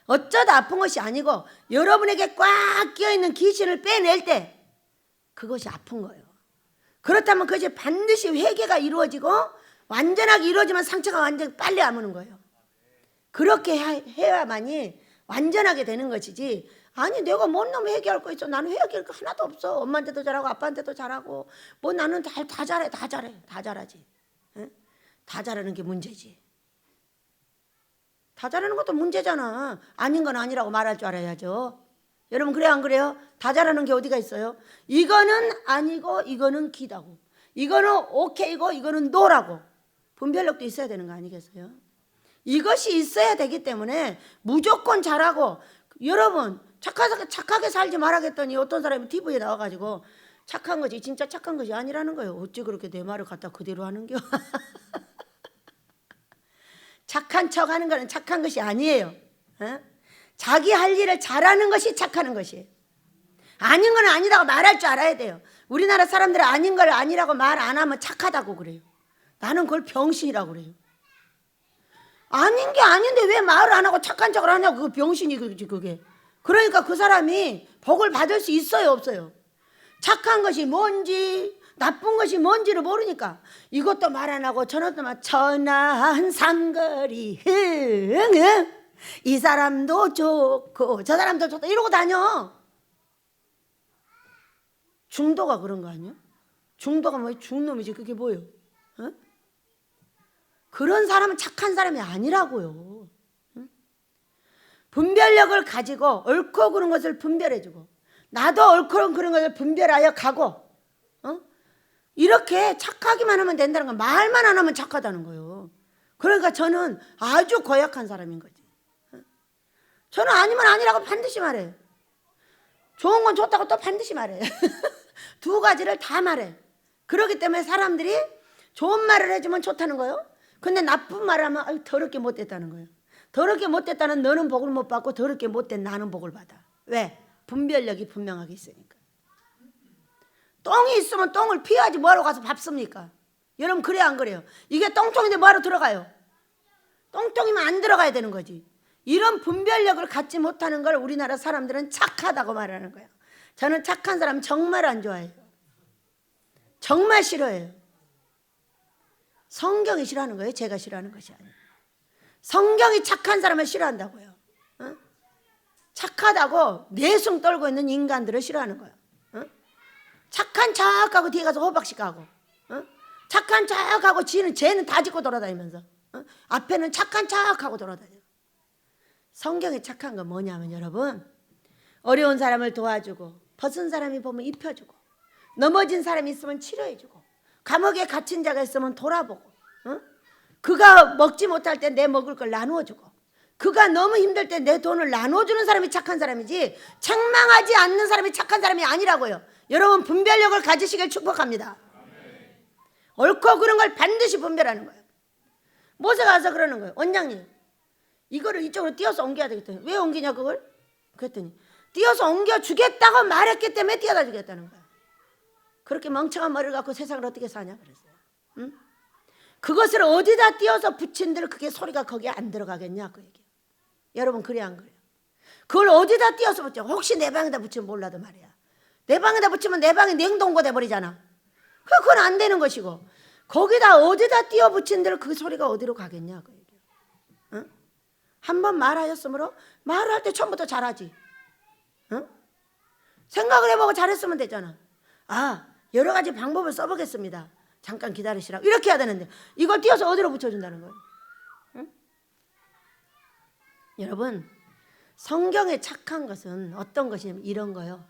어쩌다 아픈 것이 아니고 여러분에게 꽉 끼어있는 귀신을 빼낼 때 그것이 아픈 거예요. 그렇다면 그것이 반드시 회개가 이루어지고 완전하게 이루어지면 상처가 완전히 빨리 아무는 거예요. 그렇게 해야만이 완전하게 되는 것이지. 아니 내가 뭔 놈 회개할 거 있어. 나는 회개할 거 하나도 없어. 엄마한테도 잘하고 아빠한테도 잘하고 뭐 나는 다 잘하지. 응? 다 잘하는 게 문제지. 다 잘하는 것도 문제잖아. 아닌 건 아니라고 말할 줄 알아야죠. 여러분 그래요 안 그래요? 다 잘하는 게 어디가 있어요? 이거는 아니고 이거는 기다고 이거는 오케이고 이거는 노라고 분별력도 있어야 되는 거 아니겠어요? 이것이 있어야 되기 때문에 무조건 잘하고 여러분 착하게 살지 말아겠더니 어떤 사람이 TV에 나와가지고 착한 것이 진짜 착한 것이 아니라는 거예요. 어찌 그렇게 내 말을 갖다 그대로 하는겨? 착한 척 하는 거는 착한 것이 아니에요. 자기 할 일을 잘하는 것이 착하는 것이에요. 아닌 건 아니라고 말할 줄 알아야 돼요. 우리나라 사람들은 아닌 걸 아니라고 말 안 하면 착하다고 그래요. 나는 그걸 병신이라고 그래요. 아닌 게 아닌데 왜 말을 안 하고 착한 척을 하냐고. 그 병신이 그게. 그러니까 그 사람이 복을 받을 수 있어요, 없어요? 착한 것이 뭔지 나쁜 것이 뭔지를 모르니까 이것도 말 안 하고 저것도 말 천안 삼거리 흥흥 이 사람도 좋고 저 사람도 좋다 이러고 다녀. 중도가 그런 거 아니야? 중도가 뭐 중놈이지 그게 뭐예요? 어? 그런 사람은 착한 사람이 아니라고요. 응? 분별력을 가지고 옳고 그른 것을 분별해주고 나도 옳고 그른 것을 분별하여 가고 이렇게 착하기만 하면 된다는 건 말만 안 하면 착하다는 거예요. 그러니까 저는 아주 고약한 사람인 거지. 저는 아니면 아니라고 반드시 말해요. 좋은 건 좋다고 또 반드시 말해요. 두 가지를 다 말해. 그렇기 때문에 사람들이 좋은 말을 해주면 좋다는 거예요. 근데 나쁜 말을 하면 아유, 더럽게 못됐다는 거예요. 더럽게 못됐다는 너는 복을 못 받고 더럽게 못된 나는 복을 받아. 왜? 분별력이 분명하게 있으니까. 똥이 있으면 똥을 피하지 뭐하러 가서 밥 씁니까? 여러분 그래요 안 그래요? 이게 똥통인데 뭐하러 들어가요? 똥통이면 안 들어가야 되는 거지. 이런 분별력을 갖지 못하는 걸 우리나라 사람들은 착하다고 말하는 거예요. 저는 착한 사람 정말 안 좋아해요. 정말 싫어해요. 성경이 싫어하는 거예요. 제가 싫어하는 것이 아니에요. 성경이 착한 사람을 싫어한다고요. 어? 착하다고 내숭 떨고 있는 인간들을 싫어하는 거예요. 어? 착한 척하고 뒤에 가서 호박씩 하고 착한 척하고 쟤는 다 짓고 돌아다니면서 앞에는 착한 척하고 돌아다녀. 성경에 착한 건 뭐냐면 여러분 어려운 사람을 도와주고 벗은 사람이 보면 입혀주고 넘어진 사람이 있으면 치료해주고 감옥에 갇힌 자가 있으면 돌아보고 그가 먹지 못할 때 내 먹을 걸 나누어주고 그가 너무 힘들 때 내 돈을 나눠주는 사람이 착한 사람이지 책망하지 않는 사람이 착한 사람이 아니라고요. 여러분 분별력을 가지시길 축복합니다. 옳고 그른 걸 반드시 분별하는 거예요. 모세가 와서 그러는 거예요. 원장님 이거를 이쪽으로 띄어서 옮겨야 되겠더니 왜 옮기냐 그걸? 그랬더니 띄어서 옮겨주겠다고 말했기 때문에 띄어다 주겠다는 거야. 그렇게 멍청한 머리를 갖고 세상을 어떻게 사냐 그랬어요. 응? 그것을 어디다 띄어서 붙인들 그게 소리가 거기에 안 들어가겠냐 그 얘기예요. 여러분 그래 안 그래요? 그걸 어디다 띄어서 붙여? 혹시 내 방에다 붙이면 몰라도 말이야. 내 방에다 붙이면 내 방이 냉동고 돼버리잖아. 그건 안 되는 것이고 거기다 어디다 띄어 붙인들 그 소리가 어디로 가겠냐 그 얘기예요. 응? 한번 말하였으므로 말을 할 때 처음부터 잘하지. 응? 생각을 해보고 잘했으면 되잖아. 아 여러 가지 방법을 써보겠습니다. 잠깐 기다리시라고 이렇게 해야 되는데 이걸 띄어서 어디로 붙여준다는 거예요. 응? 여러분 성경에 착한 것은 어떤 것이냐면 이런 거요.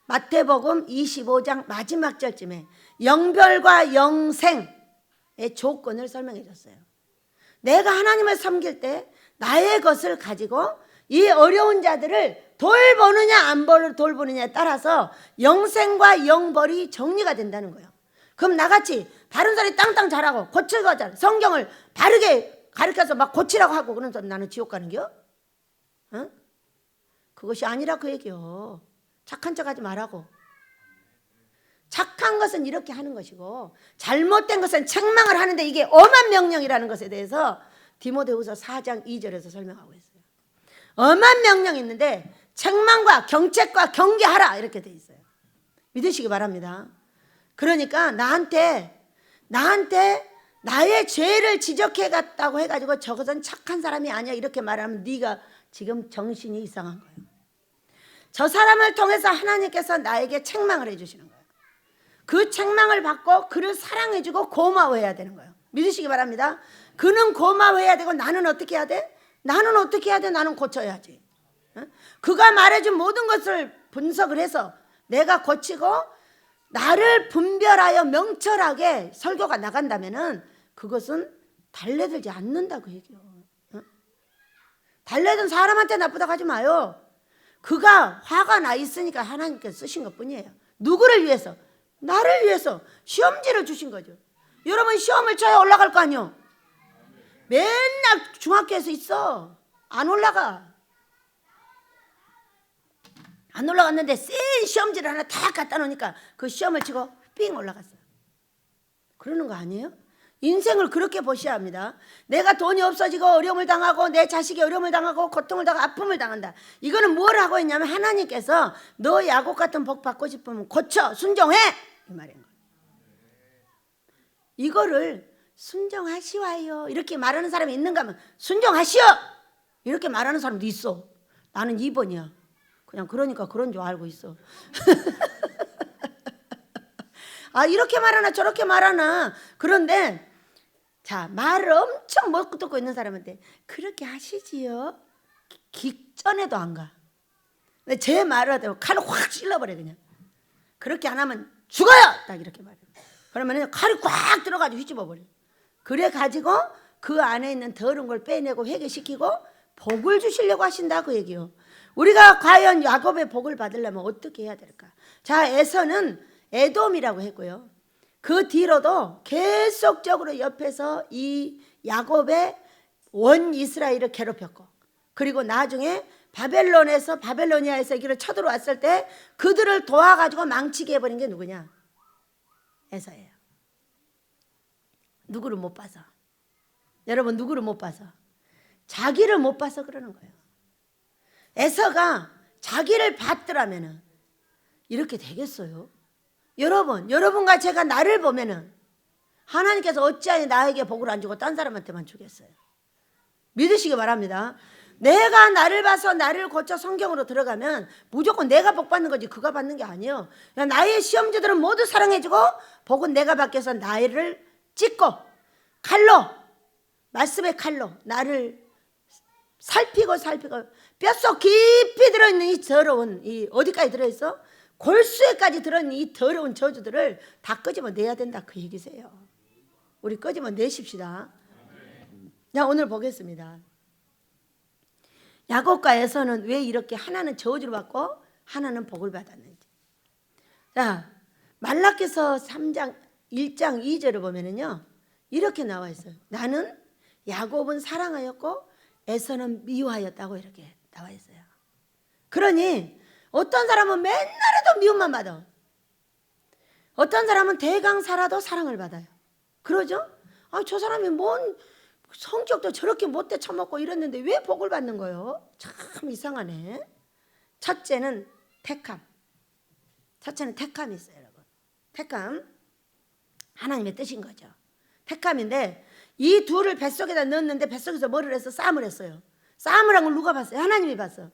마태복음 25장 마지막 절쯤에 영별과 영생의 조건을 설명해 줬어요. 내가 하나님을 섬길 때 나의 것을 가지고 이 어려운 자들을 돌보느냐 안 돌보느냐에 따라서 영생과 영벌이 정리가 된다는 거예요. 그럼 나같이 바른 소리 땅땅 잘하고 고치고 잘 성경을 바르게 가르쳐서 막 고치라고 하고 그런 소리 나는 지옥 가는겨? 어? 그것이 아니라 그 얘기요. 착한 척하지 말라고. 착한 것은 이렇게 하는 것이고 잘못된 것은 책망을 하는데 이게 엄한 명령이라는 것에 대해서 디모데후서 4장 2절에서 설명하고 있어요. 엄한 명령이 있는데 책망과 경책과 경계하라 이렇게 돼 있어요. 믿으시기 바랍니다. 그러니까 나한테 나의 죄를 지적해 갔다고 해가지고 저것은 착한 사람이 아니야 이렇게 말하면 네가 지금 정신이 이상한 거예요. 저 사람을 통해서 하나님께서 나에게 책망을 해주시는 거예요. 그 책망을 받고 그를 사랑해주고 고마워해야 되는 거예요. 믿으시기 바랍니다. 그는 고마워해야 되고 나는 어떻게 해야 돼? 나는 어떻게 해야 돼? 나는 고쳐야지. 그가 말해준 모든 것을 분석을 해서 내가 고치고 나를 분별하여 명철하게 설교가 나간다면은 그것은 달래들지 않는다 그 얘기요. 달래든 사람한테 나쁘다고 하지 마요. 그가 화가 나 있으니까 하나님께서 쓰신 것뿐이에요. 누구를 위해서? 나를 위해서 시험지를 주신 거죠. 여러분 시험을 쳐야 올라갈 거 아니요. 맨날 중학교에서 있어. 안 올라가. 안 올라갔는데 센 시험지를 하나 다 갖다 놓으니까 그 시험을 치고 삥 올라갔어요. 그러는 거 아니에요? 인생을 그렇게 보셔야 합니다. 내가 돈이 없어지고 어려움을 당하고 내 자식이 어려움을 당하고 고통을 당하고 아픔을 당한다. 이거는 뭘 하고 있냐면 하나님께서 너 야곱 같은 복 받고 싶으면 고쳐 순종해 이 말인 거예요. 이거를 순종하시와요 이렇게 말하는 사람이 있는가 하면 순종하시오 이렇게 말하는 사람도 있어. 나는 2번이야. 그냥 그러니까 그런 줄 알고 있어. 아 이렇게 말하나 저렇게 말하나. 그런데 자 말을 엄청 못 듣고 있는 사람한테 그렇게 하시지요 직전에도 안 가. 근데 제 말을 하다가 칼을 확 찔러버려. 그냥 그렇게 안 하면 죽어요 딱 이렇게 말해요. 그러면 칼이 꽉 들어가지고 휘집어버려. 그래 가지고 그 안에 있는 더러운 걸 빼내고 회개시키고 복을 주시려고 하신다 그 얘기요. 우리가 과연 야곱의 복을 받으려면 어떻게 해야 될까? 자 에서는 에돔이라고 했고요. 그 뒤로도 계속적으로 옆에서 이 야곱의 원 이스라엘을 괴롭혔고, 그리고 나중에 바벨로니아에서 여기를 쳐들어왔을 때 그들을 도와가지고 망치게 해버린 게 누구냐? 에서예요. 누구를 못 봐서. 여러분 누구를 못 봐서? 자기를 못 봐서 그러는 거예요. 에서가 자기를 봤더라면은 이렇게 되겠어요? 여러분과 제가 나를 보면은 하나님께서 어찌하니 나에게 복을 안 주고 딴 사람한테만 주겠어요? 믿으시기 바랍니다. 내가 나를 봐서 나를 고쳐 성경으로 들어가면 무조건 내가 복 받는 거지 그가 받는 게 아니에요. 나의 시험자들은 모두 사랑해주고 복은 내가 받기 위해서 나를 찢고 칼로, 말씀의 칼로 나를 살피고 뼛속 깊이 들어있는 이 더러운 이 어디까지 들어있어? 골수에까지 들어있는 이 더러운 저주들을 다 끄집어내야 된다 그 얘기세요. 우리 끄집어내십시다. 자 오늘 보겠습니다. 야곱과 에서는 왜 이렇게 하나는 저주를 받고 하나는 복을 받았는지. 자 말라기서 3장 1장 2절을 보면은요 이렇게 나와 있어요. 나는 야곱은 사랑하였고 에서는 미워하였다고 이렇게 나와 있어요. 그러니 어떤 사람은 맨날 해도 미움만 받아. 어떤 사람은 대강 살아도 사랑을 받아요. 그러죠? 아, 저 사람이 뭔 성격도 저렇게 못돼 처먹고 이랬는데 왜 복을 받는 거예요? 참 이상하네. 첫째는 택함. 첫째는 택함이 있어요, 여러분. 택함. 하나님의 뜻인 거죠. 택함인데 이 둘을 뱃속에다 넣었는데 뱃속에서 뭐를 해서 싸움을 했어요. 싸움을 한 걸 누가 봤어요? 하나님이 봤어.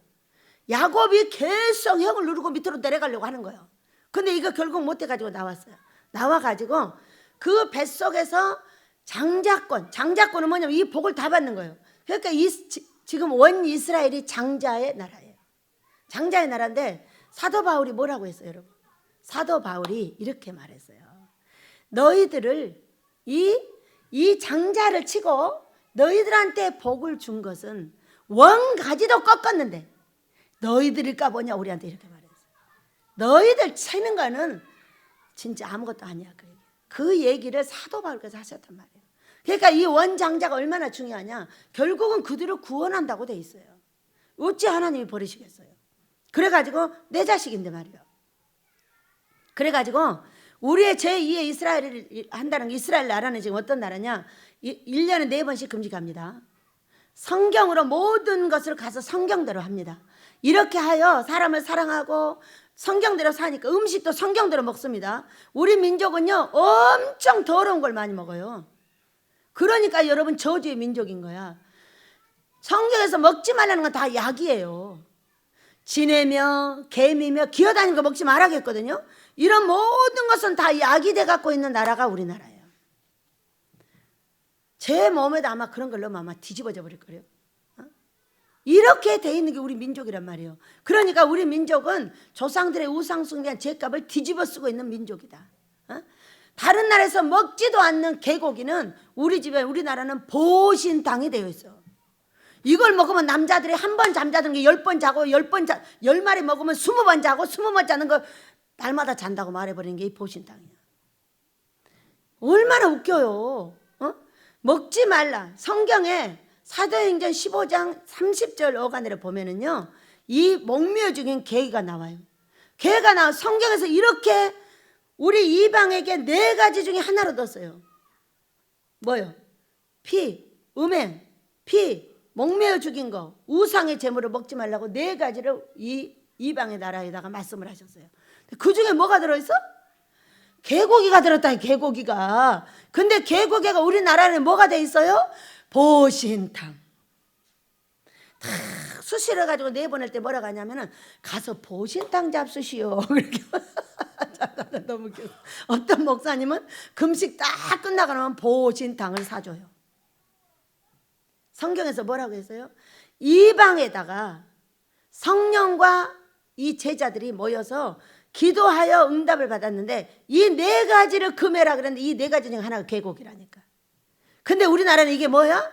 야곱이 계속 형을 누르고 밑으로 내려가려고 하는 거예요. 근데 이거 결국 못해가지고 나왔어요. 나와가지고 그 뱃속에서 장자권은 뭐냐면 이 복을 다 받는 거예요. 그러니까 지금 원 이스라엘이 장자의 나라예요. 장자의 나라인데 사도 바울이 뭐라고 했어요, 여러분? 사도 바울이 이렇게 말했어요. 너희들을 이 장자를 치고 너희들한테 복을 준 것은 원가지도 꺾었는데 너희들일까 보냐 우리한테 이렇게 말했어요. 너희들 치는 거는 진짜 아무것도 아니야. 그 얘기를 사도 바울께서 하셨단 말이에요. 그러니까 이 원장자가 얼마나 중요하냐. 결국은 그들을 구원한다고 돼 있어요. 어찌 하나님이 버리시겠어요. 그래가지고 내 자식인데 말이에요. 그래가지고 우리의 제2의 이스라엘을 한다는 게 이스라엘 나라는 지금 어떤 나라냐. 1년에 4번씩 금식합니다. 성경으로 모든 것을 가서 성경대로 합니다. 이렇게 하여 사람을 사랑하고 성경대로 사니까 음식도 성경대로 먹습니다. 우리 민족은요 엄청 더러운 걸 많이 먹어요. 그러니까 여러분 저주의 민족인 거야. 성경에서 먹지 말라는 건 다 약이에요. 지네며 개미며 기어다니는 거 먹지 말라겠거든요. 이런 모든 것은 다 약이 돼 갖고 있는 나라가 우리나라예요. 제 몸에도 아마 그런 걸 넣으면 아마 뒤집어져 버릴 거예요. 이렇게 돼 있는 게 우리 민족이란 말이에요. 그러니까 우리 민족은 조상들의 우상숭배한 죄값을 뒤집어 쓰고 있는 민족이다. 다른 나라에서 먹지도 않는 개고기는 우리 집에 우리나라는 보신당이 되어 있어. 이걸 먹으면 남자들이 한 번 잠자던 게 10번 자고 10마리 먹으면 20번 자고 20번 자는 거 날마다 잔다고 말해버리는 게 이 보신당이야. 얼마나 웃겨요. 먹지 말라. 성경에 사도행전 15장 30절 어간을 보면은요 이 목묘 중엔 개가 나와요. 개가 나와. 성경에서 이렇게 우리 이방에게 4가지 중에 하나로 뒀어요. 뭐요? 피, 음행, 피, 목매어 죽인 거, 우상의 제물을 먹지 말라고 4가지를 이 이방의 나라에다가 말씀을 하셨어요. 그 중에 뭐가 들어있어? 개고기가 들었다. 개고기가. 근데 개고기가 우리나라에 뭐가 돼 있어요? 보신탕. 다 수시를 가지고 내보낼 때 뭐라고 하냐면은 가서 보신탕 잡수시오. 그렇게. 너무 웃겨. 어떤 목사님은 금식 딱 끝나고 나면 보신탕을 사줘요. 성경에서 뭐라고 했어요? 이방에다가 성령과 이 제자들이 모여서 기도하여 응답을 받았는데 이 4가지를 금해라 그랬는데 이 4가지 중에 하나가 개고기라니까. 근데 우리나라는 이게 뭐야?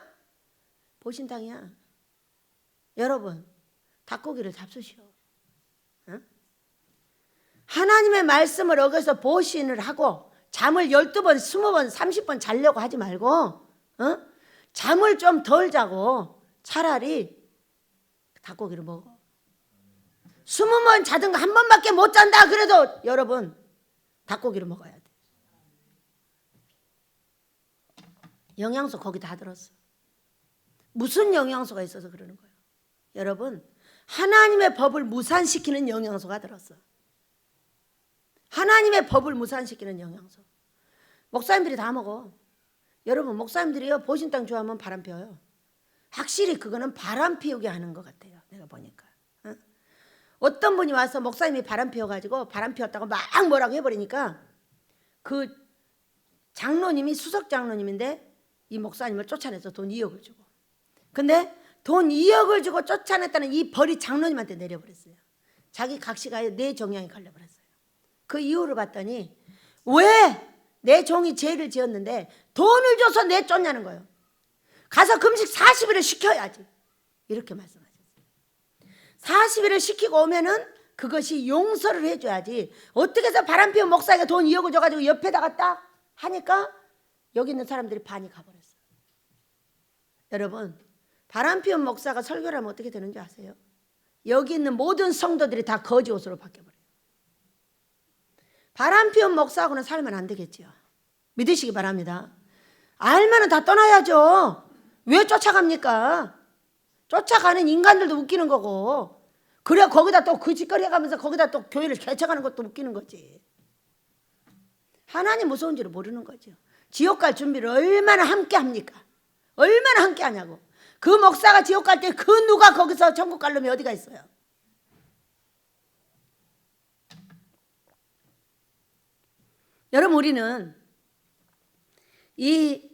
보신탕이야. 여러분, 닭고기를 잡수시오. 어? 하나님의 말씀을 어겨서 보신을 하고 잠을 12번, 20번, 30번 자려고 하지 말고 잠을 좀 덜 자고 차라리 닭고기를 먹어. 20번 자든가 1번밖에 못 잔다 그래도 여러분 닭고기를 먹어야 돼. 영양소 거기 다 들었어. 무슨 영양소가 있어서 그러는 거예요? 여러분, 하나님의 법을 무산시키는 영양소가 들었어. 하나님의 법을 무산시키는 영양소. 목사님들이 다 먹어. 여러분, 목사님들이요 보신탕 좋아하면 바람 피워요. 확실히 그거는 바람 피우게 하는 것 같아요. 내가 보니까. 어떤 분이 와서 목사님이 바람 피워가지고 바람 피웠다고 막 뭐라고 해버리니까 그 장로님이 수석 장로님인데 이 목사님을 쫓아내서 돈 2억을 주고, 근데 돈 2억을 주고 쫓아냈다는 이 벌이 장로님한테 내려버렸어요. 자기 각시가에 내 종양이 걸려버렸어요. 그 이유를 봤더니 왜 내 종이 죄를 지었는데 돈을 줘서 내 쫓냐는 거예요. 가서 금식 40일을 시켜야지. 이렇게 말씀하셨어요. 40일을 시키고 오면은 그것이 용서를 해줘야지. 어떻게 해서 바람피운 목사에게 돈 2억을 줘가지고 옆에다가 딱 하니까 여기 있는 사람들이 반이 가버렸어요. 여러분, 바람피운 목사가 설교를 하면 어떻게 되는지 아세요? 여기 있는 모든 성도들이 다 거지 옷으로 바뀌어버려요. 바람피운 목사하고는 살면 안 되겠지요. 믿으시기 바랍니다. 알면은 다 떠나야죠. 왜 쫓아갑니까? 쫓아가는 인간들도 웃기는 거고, 그래 거기다 또 그 짓거리 해가면서 거기다 또 교회를 개척하는 것도 웃기는 거지. 하나님 무서운지를 모르는 거죠. 지옥 갈 준비를 얼마나 함께 합니까? 얼마나 함께 하냐고. 그 목사가 지옥 갈 때 그 누가 거기서 천국 갈 놈이 어디가 있어요? 여러분, 우리는 이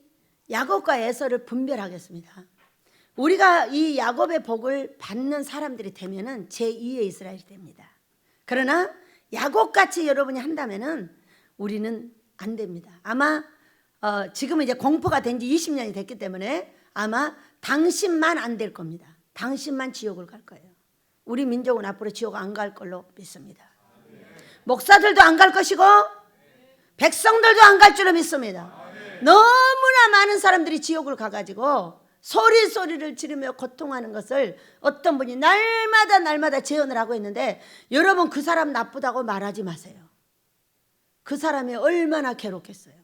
야곱과 에서를 분별하겠습니다. 우리가 이 야곱의 복을 받는 사람들이 되면은 제2의 이스라엘이 됩니다. 그러나 야곱같이 여러분이 한다면은 우리는 안 됩니다. 아마 지금은 이제 공포가 된 지 20년이 됐기 때문에 아마 당신만 안 될 겁니다. 당신만 지옥을 갈 거예요. 우리 민족은 앞으로 지옥 안 갈 걸로 믿습니다. 목사들도 안 갈 것이고 백성들도 안 갈 줄로 믿습니다. 너무나 많은 사람들이 지옥을 가가지고 소리를 지르며 고통하는 것을 어떤 분이 날마다 재현을 하고 있는데, 여러분 그 사람 나쁘다고 말하지 마세요. 그 사람이 얼마나 괴롭겠어요.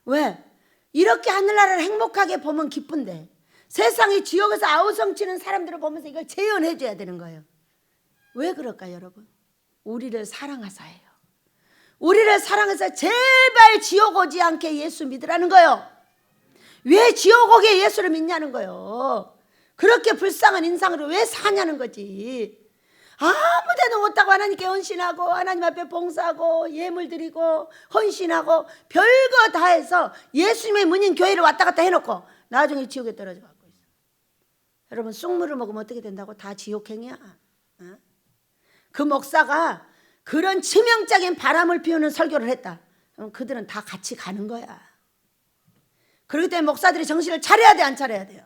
왜? 이렇게 하늘나라를 행복하게 보면 기쁜데 세상이 지옥에서 아우성치는 사람들을 보면서 이걸 재현해 줘야 되는 거예요. 왜 그럴까요, 여러분? 우리를 사랑하사예요. 우리를 사랑해서 제발 지옥 오지 않게 예수 믿으라는 거예요. 왜 지옥 오게 예수를 믿냐는 거예요. 그렇게 불쌍한 인상으로 왜 사냐는 거지. 아무 데도 못하고 하나님께 헌신하고 하나님 앞에 봉사하고 예물 드리고 헌신하고 별거 다 해서 예수님의 문인 교회를 왔다 갔다 해놓고 나중에 지옥에 떨어져 갖고 있어. 여러분, 쑥물을 먹으면 어떻게 된다고? 다 지옥행이야. 그 목사가 그런 치명적인 바람을 피우는 설교를 했다. 그럼 그들은 다 같이 가는 거야. 그렇기 때문에 목사들이 정신을 차려야 돼, 안 차려야 돼요?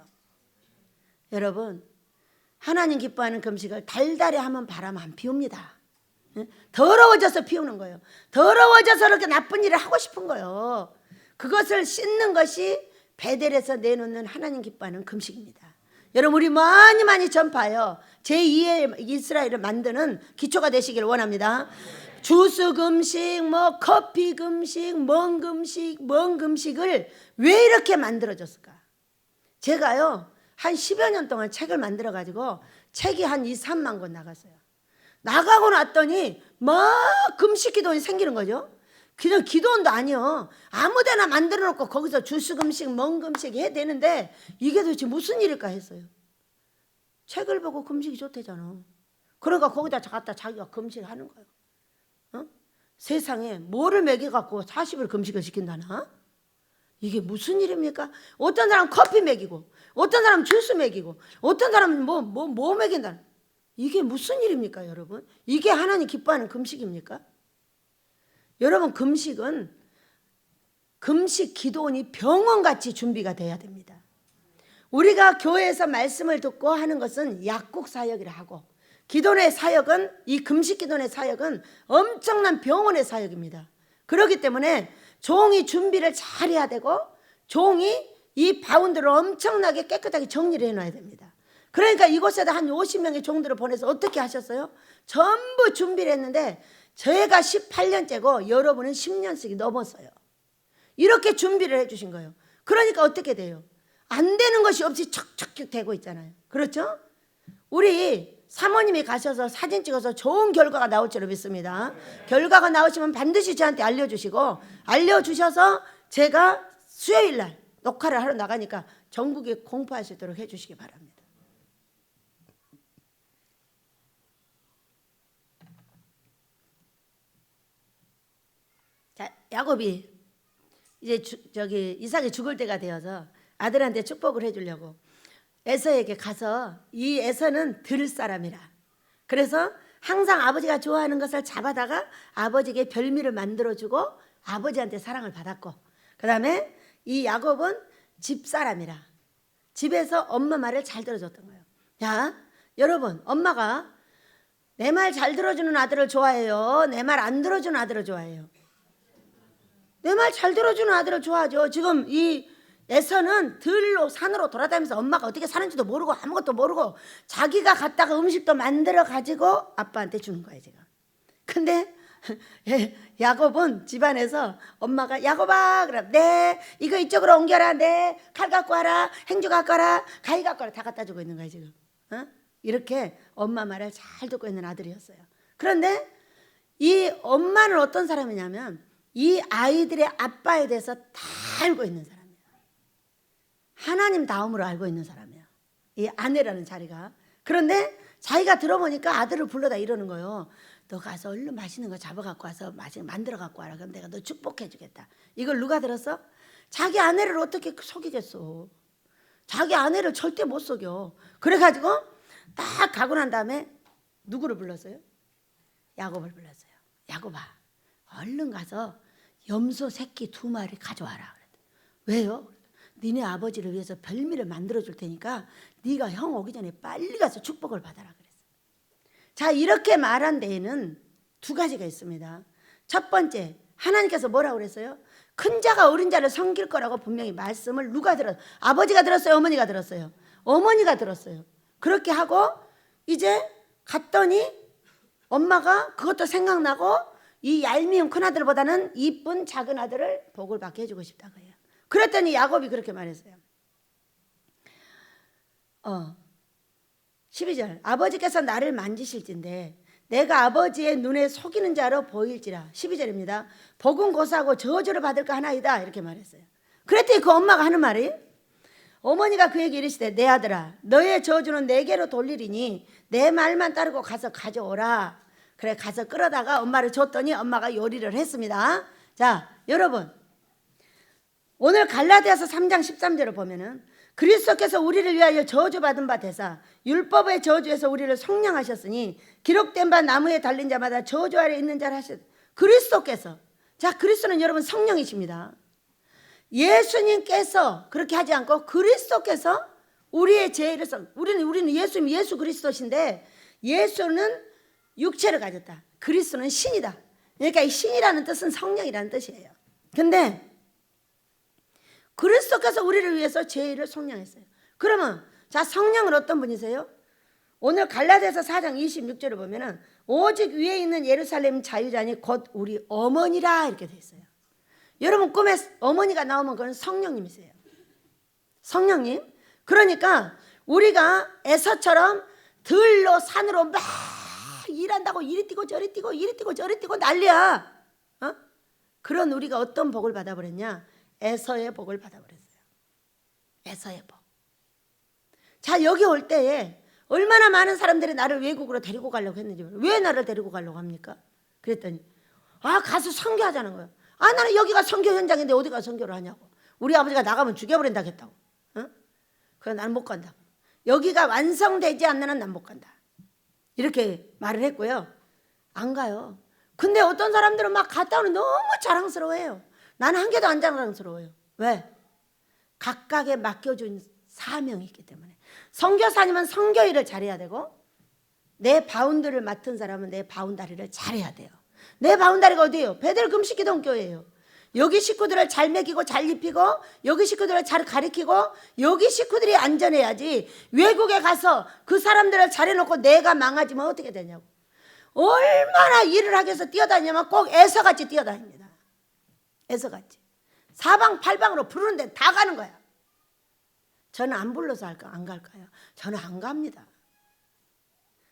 여러분, 하나님 기뻐하는 금식을 달달이 하면 바람 안 피웁니다. 더러워져서 피우는 거예요. 더러워져서 그렇게 나쁜 일을 하고 싶은 거예요. 그것을 씻는 것이 베델에서 내놓는 하나님 기뻐하는 금식입니다. 여러분, 우리 많이 전파하여 제2의 이스라엘을 만드는 기초가 되시길 원합니다. 주스 금식, 뭐 커피 금식, 뭔 금식, 뭔 금식을 왜 이렇게 만들어줬을까? 제가요 한 10여 년 동안 책을 만들어 가지고 책이 한 2, 3만 권 나갔어요. 나가고 났더니 막 금식 기도원이 생기는 거죠. 그냥 기도원도 아니요, 아무데나 만들어 놓고 거기서 주스 금식, 뭔 금식 해야 되는데 이게 도대체 무슨 일일까 했어요. 책을 보고 금식이 좋대잖아. 그러니까 거기다 갖다 자기가 금식을 하는 거예요. 어? 세상에 뭐를 먹여갖고 40일 금식을 시킨다나? 이게 무슨 일입니까? 어떤 사람은 커피 먹이고, 어떤 사람은 주스 먹이고, 어떤 사람은 뭐 먹인다. 이게 무슨 일입니까, 여러분? 이게 하나님 기뻐하는 금식입니까? 여러분, 금식은 금식 기도원이 병원같이 준비가 돼야 됩니다. 우리가 교회에서 말씀을 듣고 하는 것은 약국 사역이라 하고, 기도원의 사역은, 이 금식 기도원의 사역은 엄청난 병원의 사역입니다. 그렇기 때문에 종이 준비를 잘 해야 되고, 종이 이 바운드를 엄청나게 깨끗하게 정리를 해놔야 됩니다. 그러니까 이곳에다 한 50명의 종들을 보내서 어떻게 하셨어요? 전부 준비를 했는데 저희가 18년째고 여러분은 10년씩이 넘었어요. 이렇게 준비를 해주신 거예요. 그러니까 어떻게 돼요? 안 되는 것이 없이 척척척 되고 있잖아요. 그렇죠? 우리 사모님이 가셔서 사진 찍어서 좋은 결과가 나올 줄로 믿습니다. 결과가 나오시면 반드시 저한테 알려주시고, 알려주셔서 제가 수요일날 녹화를 하러 나가니까 전국에 공포할 수 있도록 해주시기 바랍니다. 자, 야곱이 이제 이삭이 죽을 때가 되어서 아들한테 축복을 해주려고 에서에게 가서, 이 에서는 들을 사람이라, 그래서 항상 아버지가 좋아하는 것을 잡아다가 아버지에게 별미를 만들어주고 아버지한테 사랑을 받았고, 그 다음에 이 야곱은 집사람이라 집에서 엄마 말을 잘 들어줬던 거예요. 야, 여러분, 엄마가 내 말 잘 들어주는 아들을 좋아해요? 내 말 안 들어주는 아들을 좋아해요? 내 말 잘 들어주는 아들을 좋아하죠. 지금 이 에서는 들로 산으로 돌아다니면서 엄마가 어떻게 사는지도 모르고 아무것도 모르고 자기가 갔다가 음식도 만들어 가지고 아빠한테 주는 거예요, 지금. 근데 야곱은 집안에서 엄마가 야곱아, 그럼 네, 이거 이쪽으로 옮겨라, 네, 칼 갖고 와라, 행주 갖고 와라, 가위 갖고 와라, 다 갖다 주고 있는 거예요, 지금. 이렇게 엄마 말을 잘 듣고 있는 아들이었어요. 그런데 이 엄마는 어떤 사람이냐면 이 아이들의 아빠에 대해서 다 알고 있는 사람이에요. 하나님 다음으로 알고 있는 사람이에요, 이 아내라는 자리가. 그런데 자기가 들어보니까 아들을 불러다 이러는 거예요. 너 가서 얼른 맛있는 거 잡아갖고 와서 만들어 갖고 와라. 그럼 내가 너 축복해 주겠다. 이걸 누가 들었어? 자기 아내를 어떻게 속이겠어. 자기 아내를 절대 못 속여. 그래가지고 딱 가고 난 다음에 누구를 불렀어요? 야곱을 불렀어요. 야곱아, 얼른 가서 염소 새끼 2마리 가져와라. 왜요? 니네 아버지를 위해서 별미를 만들어줄 테니까 네가 형 오기 전에 빨리 가서 축복을 받아라 그랬어요. 자, 이렇게 말한 데에는 2가지가 있습니다. 첫 번째, 하나님께서 뭐라고 그랬어요? 큰 자가 어린 자를 섬길 거라고 분명히 말씀을 누가 들었어요? 아버지가 들었어요? 어머니가 들었어요? 어머니가 들었어요. 그렇게 하고 이제 갔더니 엄마가 그것도 생각나고 이 얄미운 큰아들보다는 이쁜 작은 아들을 복을 받게 해주고 싶다고 해요. 그랬더니 야곱이 그렇게 말했어요. 12절, 아버지께서 나를 만지실진데 내가 아버지의 눈에 속이는 자로 보일지라. 12절입니다. 복은 고사하고 저주를 받을까 하나이다, 이렇게 말했어요. 그랬더니 그 엄마가 하는 말이, 어머니가 그에게 이르시되 내 아들아, 너의 저주는 내게로 돌리리니 내 말만 따르고 가서 가져오라. 그래, 가서 끌어다가 엄마를 줬더니 엄마가 요리를 했습니다. 자, 여러분, 오늘 갈라디아서 3장 13절을 보면은 그리스도께서 우리를 위하여 저주받은 바 되사 율법의 저주에서 우리를 속량하셨으니 기록된 바 나무에 달린 자마다 저주 아래 있는 자를 하셨. 그리스도께서, 자, 그리스도는 여러분 성령이십니다. 예수님께서 그렇게 하지 않고 그리스도께서 우리의 죄를 우리는 예수 그리스도신데, 예수는 육체를 가졌다. 그리스도는 신이다. 그러니까 이 신이라는 뜻은 성령이라는 뜻이에요. 근데 그리스도께서 우리를 위해서 죄를 속량했어요. 그러면 자, 성령은 어떤 분이세요? 오늘 갈라디아서 4장 26절을 보면은 오직 위에 있는 예루살렘 자유자니 곧 우리 어머니라 이렇게 돼 있어요. 여러분 꿈에 어머니가 나오면 그건 성령님이세요. 성령님. 그러니까 우리가 에서처럼 들로 산으로 막 일한다고 이리 뛰고 저리 뛰고 이리 뛰고 저리 뛰고 난리야. 그런 우리가 어떤 복을 받아버렸냐? 에서의 복을 받아버렸어요. 에서의 복. 자, 여기 올 때에 얼마나 많은 사람들이 나를 외국으로 데리고 가려고 했는지 왜 나를 데리고 가려고 합니까? 그랬더니 가서 선교하자는 거예요. 나는 여기가 선교 현장인데 어디가 선교를 하냐고. 우리 아버지가 나가면 죽여버린다 했다고. 그래서 나는 못 간다고. 여기가 완성되지 않는 한 난 못 간다. 이렇게 말을 했고요. 안 가요. 근데 어떤 사람들은 막 갔다 오면 너무 자랑스러워해요. 나는 한 개도 안 자랑스러워요. 왜? 각각에 맡겨준 사명이 있기 때문에. 선교사님은 선교 일을 잘해야 되고 내 바운드를 맡은 사람은 내 바운다리를 잘해야 돼요. 내 바운다리가 어디예요? 베델 금식기도교회예요. 여기 식구들을 잘 먹이고 잘 입히고 여기 식구들을 잘 가르치고 여기 식구들이 안전해야지 외국에 가서 그 사람들을 잘해놓고 내가 망하지면 어떻게 되냐고. 얼마나 일을 하기 위해서 뛰어다니냐면 꼭 에서같이 뛰어다닙니다. 에서같이 사방팔방으로 부르는 데는 다 가는 거야. 저는 안 불러서 안 갈까요? 저는 안 갑니다.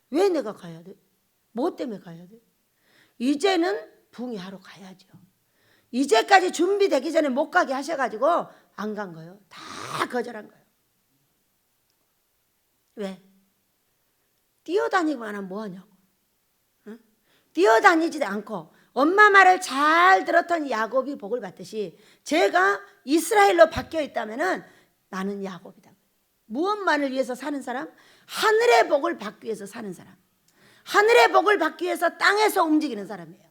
왜 내가 가야 돼? 뭐 때문에 가야 돼? 이제는 붕이하러 가야죠. 이제까지 준비되기 전에 못 가게 하셔가지고 안 간 거예요. 다 거절한 거예요. 왜? 뛰어다니기만 하면 뭐하냐고. 응? 뛰어다니지도 않고 엄마 말을 잘 들었던 야곱이 복을 받듯이 제가 이스라엘로 바뀌어 있다면은 나는 야곱이다. 무엇만을 위해서 사는 사람? 하늘의 복을 받기 위해서 사는 사람. 하늘의 복을 받기 위해서 땅에서 움직이는 사람이에요.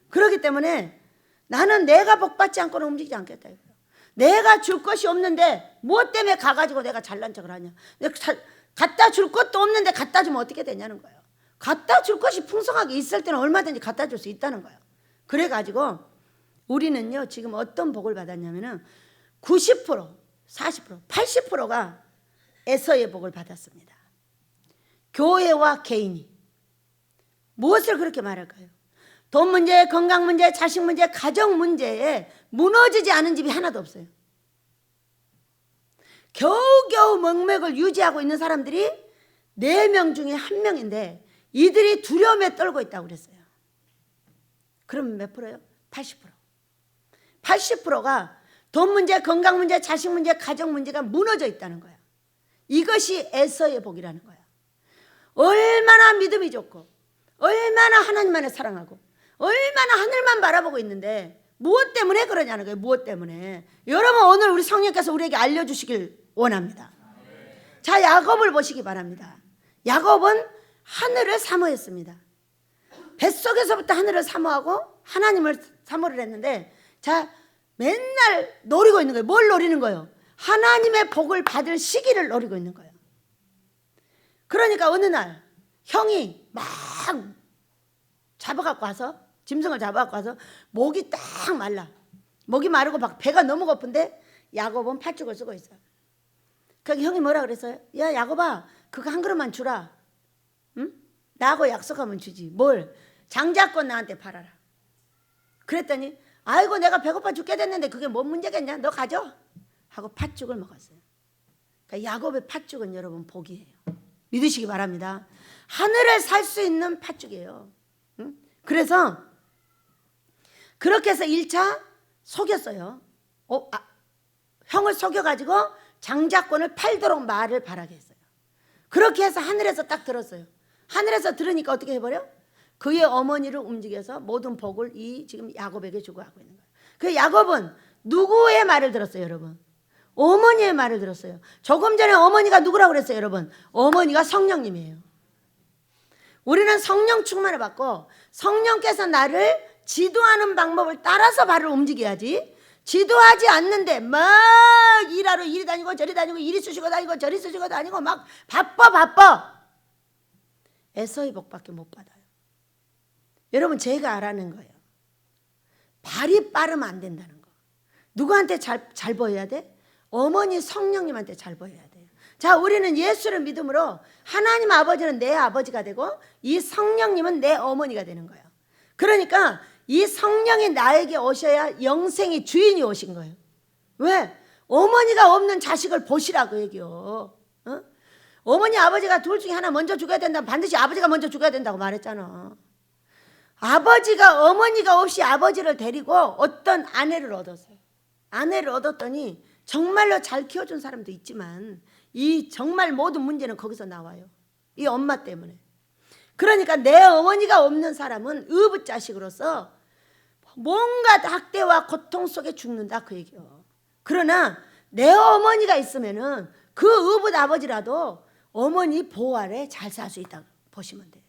그렇기 때문에 나는 내가 복 받지 않고는 움직이지 않겠다. 내가 줄 것이 없는데 무엇 때문에 가가지고 내가 잘난 척을 하냐. 갖다 줄 것도 없는데 갖다 주면 어떻게 되냐는 거예요. 갖다 줄 것이 풍성하게 있을 때는 얼마든지 갖다 줄 수 있다는 거예요. 그래가지고 우리는요 지금 어떤 복을 받았냐면은 90%, 40%, 80%가 에서의 복을 받았습니다. 교회와 개인이. 무엇을 그렇게 말할까요? 돈 문제, 건강 문제, 자식 문제, 가정 문제에 무너지지 않은 집이 하나도 없어요. 겨우겨우 명맥을 유지하고 있는 사람들이 4명 중에 1명인데 이들이 두려움에 떨고 있다고 그랬어요. 그러면 몇 프로예요? 80%. 80%가 돈 문제, 건강 문제, 자식 문제, 가정 문제가 무너져 있다는 거야. 이것이 에서의 복이라는 거야. 얼마나 믿음이 좋고 얼마나 하나님만을 사랑하고 얼마나 하늘만 바라보고 있는데 무엇 때문에 그러냐는 거예요. 무엇 때문에. 여러분 오늘 우리 성령께서 우리에게 알려주시길 원합니다. 자, 야곱을 보시기 바랍니다. 야곱은 하늘을 사모했습니다. 뱃속에서부터 하늘을 사모하고 하나님을 사모를 했는데 자, 맨날 노리고 있는 거예요. 뭘 노리는 거예요? 하나님의 복을 받을 시기를 노리고 있는 거예요. 그러니까 어느 날 형이 막 잡아갖고 와서 짐승을 잡아갖고 와서 목이 딱 말라. 목이 마르고 막 배가 너무 고픈데 야곱은 팥죽을 쓰고 있어요. 그러니까 형이 뭐라 그랬어요? 야 야곱아 그거 한 그릇만 주라. 응? 나하고 약속하면 주지. 뭘? 장자권 나한테 팔아라. 그랬더니 아이고 내가 배고파 죽게 됐는데 그게 뭔 문제겠냐? 너 가져. 하고 팥죽을 먹었어요. 그러니까 야곱의 팥죽은 여러분 복이에요. 믿으시기 바랍니다. 하늘을 살 수 있는 팥죽이에요. 응? 그래서 그렇게 해서 1차 속였어요. 형을 속여가지고 장자권을 팔도록 말을 바라게 했어요. 그렇게 해서 하늘에서 딱 들었어요. 하늘에서 들으니까 어떻게 해버려? 그의 어머니를 움직여서 모든 복을 이 지금 야곱에게 주고 하고 있는 거예요. 그 야곱은 누구의 말을 들었어요, 여러분? 어머니의 말을 들었어요. 조금 전에 어머니가 누구라고 그랬어요, 여러분? 어머니가 성령님이에요. 우리는 성령 충만을 받고 성령께서 나를 지도하는 방법을 따라서 발을 움직여야지 지도하지 않는데 막 일하러 이리 다니고 저리 다니고 이리 쑤시고 다니고 저리 쑤시고 다니고 막 바빠 에서의 복밖에 못 받아요. 여러분 제가 알아낸 거예요. 발이 빠르면 안 된다는 거. 누구한테 잘 보여야 돼? 어머니 성령님한테 잘 보여야 돼요. 자, 우리는 예수를 믿음으로 하나님 아버지는 내 아버지가 되고 이 성령님은 내 어머니가 되는 거예요. 그러니까 이 성령이 나에게 오셔야 영생의 주인이 오신 거예요. 왜? 어머니가 없는 자식을 보시라고 얘기요. 어? 어머니 아버지가 둘 중에 하나 먼저 죽어야 된다면 반드시 아버지가 먼저 죽어야 된다고 말했잖아. 아버지가 어머니가 없이 아버지를 데리고 어떤 아내를 얻었어요. 아내를 얻었더니 정말로 잘 키워준 사람도 있지만 이 정말 모든 문제는 거기서 나와요. 이 엄마 때문에. 그러니까 내 어머니가 없는 사람은 의붓자식으로서 뭔가 학대와 고통 속에 죽는다 그 얘기요. 그러나 내 어머니가 있으면은 그 의붓 아버지라도 어머니 보호 아래 잘 살 수 있다고 보시면 돼요.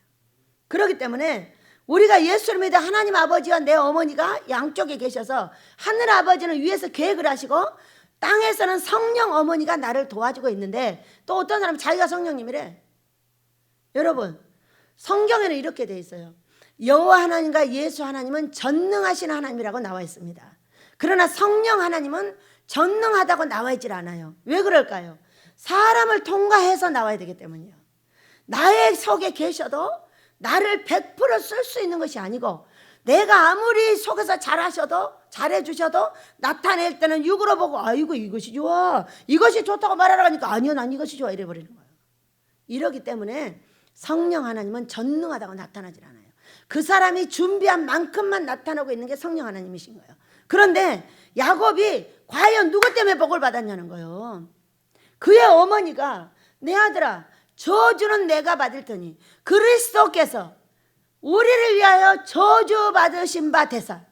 그렇기 때문에 우리가 예수를 믿어 하나님 아버지와 내 어머니가 양쪽에 계셔서 하늘 아버지는 위에서 계획을 하시고 땅에서는 성령 어머니가 나를 도와주고 있는데 또 어떤 사람은 자기가 성령님이래. 여러분 성경에는 이렇게 돼 있어요. 여호와 하나님과 예수 하나님은 전능하신 하나님이라고 나와 있습니다. 그러나 성령 하나님은 전능하다고 나와 있질 않아요. 왜 그럴까요? 사람을 통과해서 나와야 되기 때문이에요. 나의 속에 계셔도 나를 100% 쓸 수 있는 것이 아니고 내가 아무리 속에서 잘해주셔도 나타낼 때는 육으로 보고 아이고 이것이 좋아 이것이 좋다고 말하라고 하니까 아니요 난 이것이 좋아 이래버리는 거예요. 이러기 때문에 성령 하나님은 전능하다고 나타나질 않아요. 그 사람이 준비한 만큼만 나타나고 있는 게 성령 하나님이신 거예요. 그런데 야곱이 과연 누구 때문에 복을 받았냐는 거예요. 그의 어머니가 내 아들아 저주는 내가 받을 테니 그리스도께서 우리를 위하여 저주 받으신 바 되사.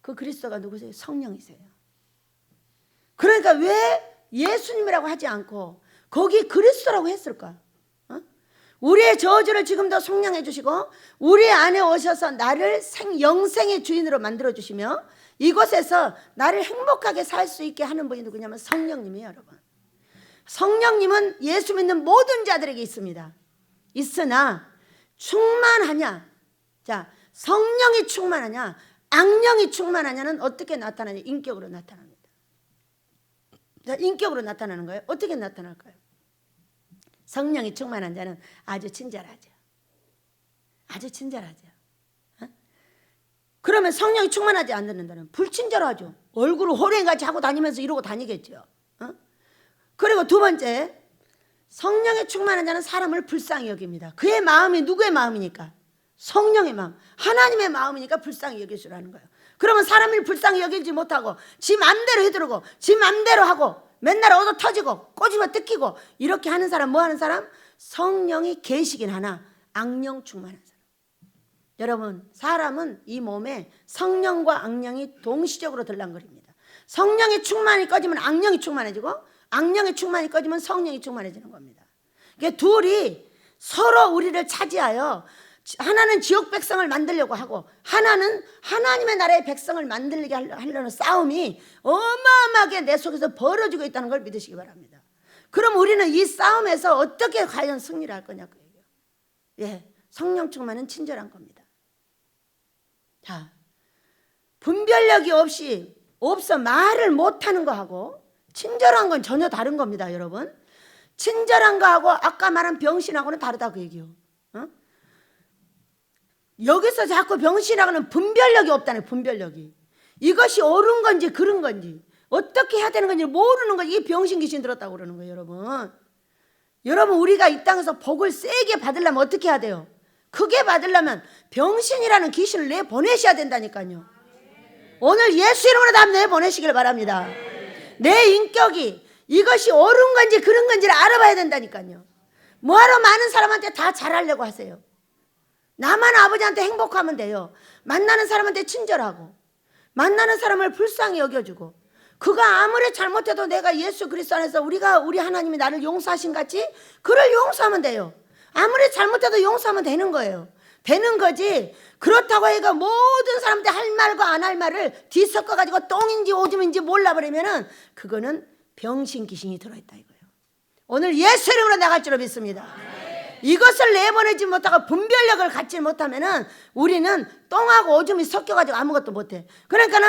그 그리스도가 누구세요? 성령이세요. 그러니까 왜 예수님이라고 하지 않고 거기 그리스도라고 했을까? 우리의 저주를 지금도 속량해 주시고 우리 안에 오셔서 나를 영생의 주인으로 만들어 주시며 이곳에서 나를 행복하게 살 수 있게 하는 분이 누구냐면 성령님이에요. 여러분 성령님은 예수 믿는 모든 자들에게 있습니다. 있으나 충만하냐, 자 성령이 충만하냐 악령이 충만하냐는 어떻게 나타나냐? 인격으로 나타납니다. 자, 인격으로 나타나는 거예요. 어떻게 나타날까요? 성령이 충만한 자는 아주 친절하죠. 아주 친절하죠. 어? 그러면 성령이 충만하지 않는 자는 불친절하죠. 얼굴을 호랭이같이 하고 다니면서 이러고 다니겠죠. 어? 그리고 두 번째, 성령에 충만한 자는 사람을 불쌍히 여깁니다. 그의 마음이 누구의 마음이니까? 성령의 마음, 하나님의 마음이니까 불쌍히 여기시라는 거예요. 그러면 사람을 불쌍히 여기지 못하고 지 맘대로 휘두르고 지 맘대로 하고 맨날 얻어 터지고 꼬집어 뜯기고 이렇게 하는 사람, 뭐 하는 사람? 성령이 계시긴 하나 악령 충만한 사람. 여러분 사람은 이 몸에 성령과 악령이 동시적으로 들락거립니다. 성령의 충만이 꺼지면 악령이 충만해지고 악령의 충만이 꺼지면 성령이 충만해지는 겁니다. 그러니까 둘이 서로 우리를 차지하여 하나는 지옥 백성을 만들려고 하고 하나는 하나님의 나라의 백성을 만들게 하려는 싸움이 어마어마하게 내 속에서 벌어지고 있다는 걸 믿으시기 바랍니다. 그럼 우리는 이 싸움에서 어떻게 과연 승리를 할 거냐 그 얘기예요. 예, 성령 충만은 친절한 겁니다. 자, 분별력이 없어 말을 못하는 거하고 친절한 건 전혀 다른 겁니다, 여러분. 친절한 거하고 아까 말한 병신하고는 다르다 그 얘기예요. 어? 여기서 자꾸 병신하고는 분별력이 없다네. 분별력이. 이것이 옳은 건지 그른 건지 어떻게 해야 되는 건지 모르는 거지. 이 병신 귀신 들었다고 그러는 거예요, 여러분. 여러분 우리가 이 땅에서 복을 세게 받으려면 어떻게 해야 돼요? 크게 받으려면 병신이라는 귀신을 내보내셔야 된다니까요. 오늘 예수 이름으로 다 내보내시길 바랍니다. 내 인격이 이것이 옳은 건지 그른 건지를 알아봐야 된다니까요. 뭐하러 많은 사람한테 다 잘하려고 하세요? 나만 아버지한테 행복하면 돼요. 만나는 사람한테 친절하고 만나는 사람을 불쌍히 여겨주고 그가 아무리 잘못해도 내가 예수 그리스도 안에서 우리 하나님이 나를 용서하신 같이 그를 용서하면 돼요. 아무리 잘못해도 용서하면 되는 거예요. 되는 거지. 그렇다고 해가 모든 사람들 할 말과 안 할 말을 뒤섞어가지고 똥인지 오줌인지 몰라버리면은 그거는 병신 귀신이 들어있다 이거예요. 오늘 예수 이름으로 나갈 줄로 믿습니다. 이것을 내보내지 못하고 분별력을 갖지 못하면은 우리는 똥하고 오줌이 섞여가지고 아무것도 못해. 그러니까는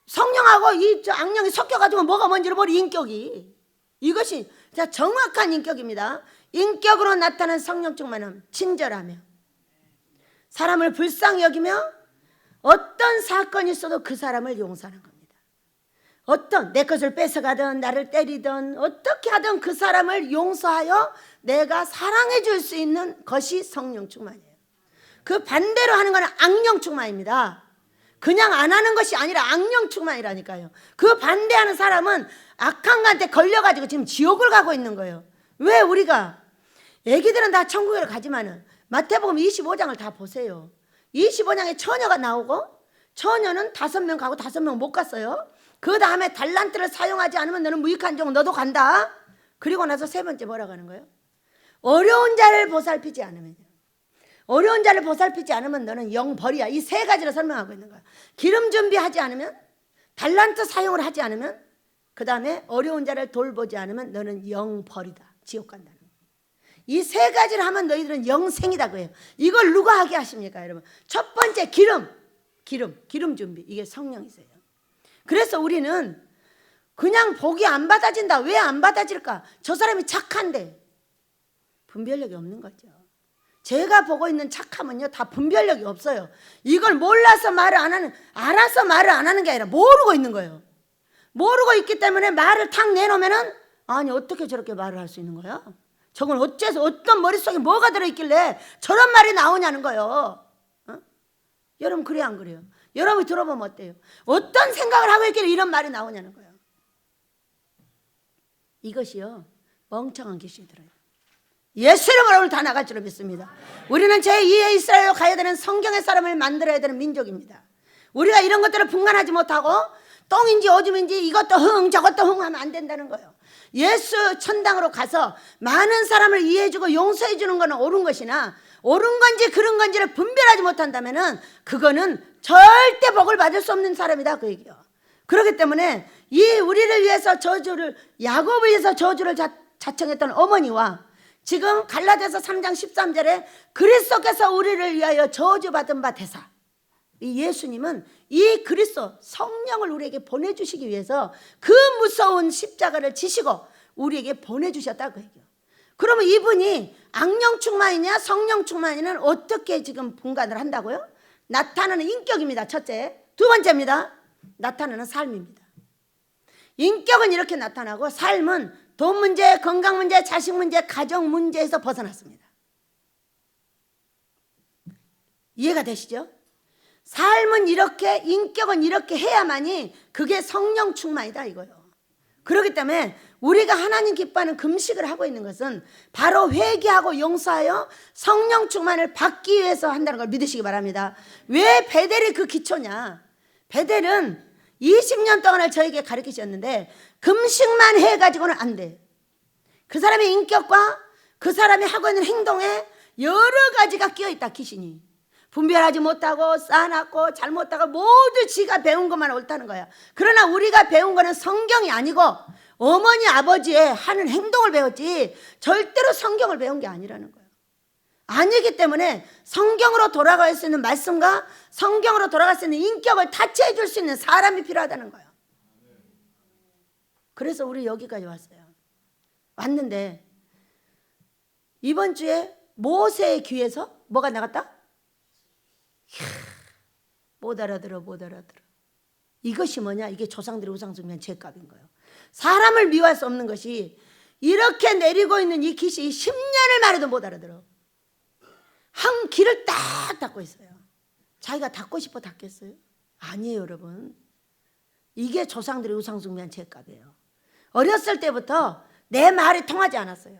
성령하고 이 악령이 섞여가지고 뭐가 뭔지를 모르 인격이. 이것이 자, 정확한 인격입니다. 인격으로 나타난 성령 충만은 친절하며 사람을 불쌍히 여기며 어떤 사건이 있어도 그 사람을 용서하는 겁니다. 어떤 내 것을 뺏어가든 나를 때리든 어떻게 하든 그 사람을 용서하여 내가 사랑해 줄 수 있는 것이 성령 충만이에요. 그 반대로 하는 것은 악령 충만입니다. 그냥 안 하는 것이 아니라 악령 충만이라니까요. 그 반대하는 사람은 악한 것한테 걸려가지고 지금 지옥을 가고 있는 거예요. 왜 우리가 애기들은 다 천국에 가지만은 마태복음 25장을 다 보세요. 25장에 처녀가 나오고 처녀는 5명 가고 5명 못 갔어요. 그 다음에 달란트를 사용하지 않으면 너는 무익한 종 너도 간다. 그리고 나서 세 번째 뭐라고 하는 거예요? 어려운 자를 보살피지 않으면, 어려운 자를 보살피지 않으면 너는 영벌이야. 이 세 가지를 설명하고 있는 거야. 기름 준비하지 않으면, 달란트 사용을 하지 않으면, 그 다음에 어려운 자를 돌보지 않으면 너는 영벌이다. 지옥 간다는 거야. 이 세 가지를 하면 너희들은 영생이다 그래요. 이걸 누가 하게 하십니까 여러분? 첫 번째 기름 준비. 이게 성령이세요. 그래서 우리는 그냥 복이 안 받아진다. 왜 안 받아질까? 저 사람이 착한데 분별력이 없는 거죠. 제가 보고 있는 착함은요 다 분별력이 없어요. 이걸 몰라서 말을 안 하는, 알아서 말을 안 하는 게 아니라 모르고 있는 거예요. 모르고 있기 때문에 말을 탁 내놓으면은 아니 어떻게 저렇게 말을 할 수 있는 거야? 저건 어째서 어떤 머릿속에 뭐가 들어있길래 저런 말이 나오냐는 거예요. 어? 여러분 그래요 안 그래요? 여러분이 들어보면 어때요? 어떤 생각을 하고 있길래 이런 말이 나오냐는 거예요. 이것이요 멍청한 귀신이 들어요. 예수 이름으로 오늘 다 나갈 줄로 믿습니다. 우리는 제2의 이스라엘로 가야 되는 성경의 사람을 만들어야 되는 민족입니다. 우리가 이런 것들을 분간하지 못하고 똥인지 오줌인지 이것도 흥 저것도 흥 하면 안 된다는 거예요. 예수 천당으로 가서 많은 사람을 이해해주고 용서해 주는 것은 옳은 것이나 옳은 건지 그런 건지를 분별하지 못한다면 그거는 절대 복을 받을 수 없는 사람이다 그 얘기예요. 그렇기 때문에 이 우리를 위해서 저주를, 야곱을 위해서 저주를 자청했던 어머니와 지금 갈라디아서 3장 13절에 그리스도께서 우리를 위하여 저주받은 바 되사, 이 예수님은 이 그리스도 성령을 우리에게 보내주시기 위해서 그 무서운 십자가를 지시고 우리에게 보내주셨다 그 얘기예요. 그러면 이분이 악령 충만이냐 성령 충만이냐는 어떻게 지금 분간을 한다고요? 나타나는 인격입니다. 첫째. 두 번째입니다. 나타나는 삶입니다. 인격은 이렇게 나타나고 삶은 돈 문제, 건강 문제, 자식 문제, 가정 문제에서 벗어났습니다. 이해가 되시죠? 삶은 이렇게, 인격은 이렇게 해야만이 그게 성령 충만이다 이거요. 그렇기 때문에 우리가 하나님 기뻐하는 금식을 하고 있는 것은 바로 회개하고 용서하여 성령 충만을 받기 위해서 한다는 걸 믿으시기 바랍니다. 왜 베델이 그 기초냐? 베델은 20년 동안을 저에게 가르치셨는데 금식만 해가지고는 안 돼. 그 사람의 인격과 그 사람이 하고 있는 행동에 여러 가지가 끼어있다 귀신이. 분별하지 못하고 쌓아놨고 잘못하고 모두 지가 배운 것만 옳다는 거야. 그러나 우리가 배운 거는 성경이 아니고 어머니 아버지의 하는 행동을 배웠지 절대로 성경을 배운 게 아니라는 거예요. 아니기 때문에 성경으로 돌아갈 수 있는 말씀과 성경으로 돌아갈 수 있는 인격을 타치해 줄 수 있는 사람이 필요하다는 거예요. 그래서 우리 여기까지 왔어요. 왔는데 이번 주에 모세의 귀에서 뭐가 나갔다? 못 알아들어. 이것이 뭐냐? 이게 조상들의 우상숭배한 죄값인 거예요. 사람을 미워할 수 없는 것이 이렇게 내리고 있는 이 귀신이 10년을 말해도 못 알아들어. 한 귀를 딱 닫고 있어요. 자기가 닫고 싶어 닫겠어요? 아니에요 여러분. 이게 조상들의 우상숭배한 죄값이에요. 어렸을 때부터 내 말이 통하지 않았어요.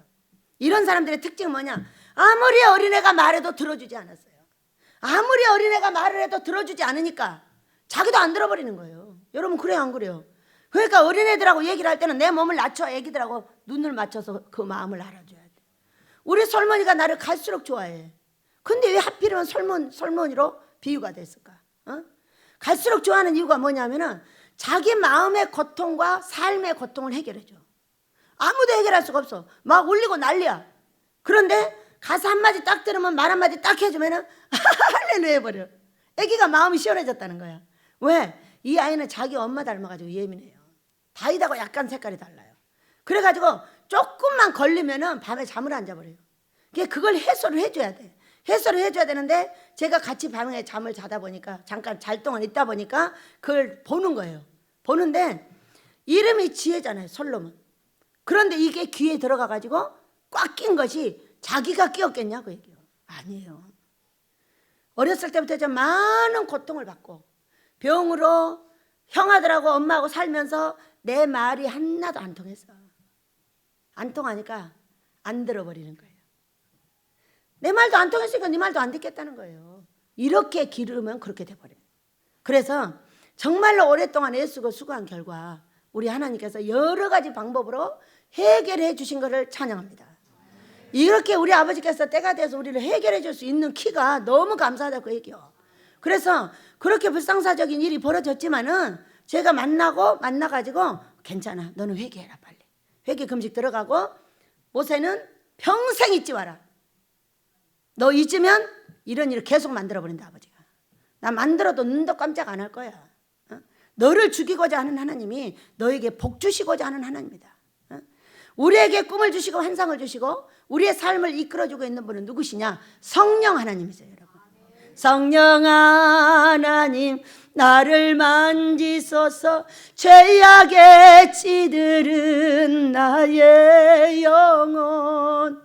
이런 사람들의 특징은 뭐냐? 아무리 어린애가 말해도 들어주지 않았어요. 아무리 어린애가 말을 해도 들어주지 않으니까 자기도 안 들어버리는 거예요. 여러분 그래요 안 그래요? 그러니까 어린애들하고 얘기를 할 때는 내 몸을 낮춰 애기들하고 눈을 맞춰서 그 마음을 알아줘야 돼. 우리 설머니가 나를 갈수록 좋아해. 근데 왜 하필이면 설머니로 비유가 됐을까? 갈수록 좋아하는 이유가 뭐냐면은 자기 마음의 고통과 삶의 고통을 해결해줘. 아무도 해결할 수가 없어. 막 울리고 난리야. 그런데 가사 한마디 딱 들으면 말 한마디 딱 해주면은 할렐루야 해버려. 애기가 마음이 시원해졌다는 거야. 왜? 이 아이는 자기 엄마 닮아가지고 예민해요. 다윗하고 약간 색깔이 달라요. 그래가지고 조금만 걸리면은 밤에 잠을 안 자버려요. 그걸 해소를 해줘야 돼. 해소를 해줘야 되는데 제가 같이 밤에 잠을 자다 보니까 잠깐 잘 동안 있다 보니까 그걸 보는 거예요. 보는데 이름이 지혜잖아요. 솔로몬. 그런데 이게 귀에 들어가가지고 꽉 낀 것이 자기가 끼었겠냐고 얘기해요. 아니에요. 어렸을 때부터 좀 많은 고통을 받고 병으로 형아들하고 엄마하고 살면서 내 말이 하나도 안 통했어. 안 통하니까 안 들어버리는 거예요. 내 말도 안 통했으니까 네 말도 안 듣겠다는 거예요. 이렇게 기르면 그렇게 돼버려요. 그래서 정말로 오랫동안 애쓰고 수고한 결과 우리 하나님께서 여러 가지 방법으로 해결해 주신 것을 찬양합니다. 이렇게 우리 아버지께서 때가 돼서 우리를 해결해 줄 수 있는 키가 너무 감사하다고 얘기해요. 그래서 그렇게 불상사적인 일이 벌어졌지만은 제가 만나가지고 괜찮아, 너는 회개해라 빨리. 회개 금식 들어가고 모세는 평생 잊지 마라. 너 잊으면 이런 일을 계속 만들어버린다 아버지가. 나 만들어도 눈도 깜짝 안 할 거야. 너를 죽이고자 하는 하나님이 너에게 복 주시고자 하는 하나님이다. 우리에게 꿈을 주시고 환상을 주시고 우리의 삶을 이끌어주고 있는 분은 누구시냐? 성령 하나님이세요, 여러분. 성령 하나님 나를 만지소서. 죄악에 찌들은 나의 영혼.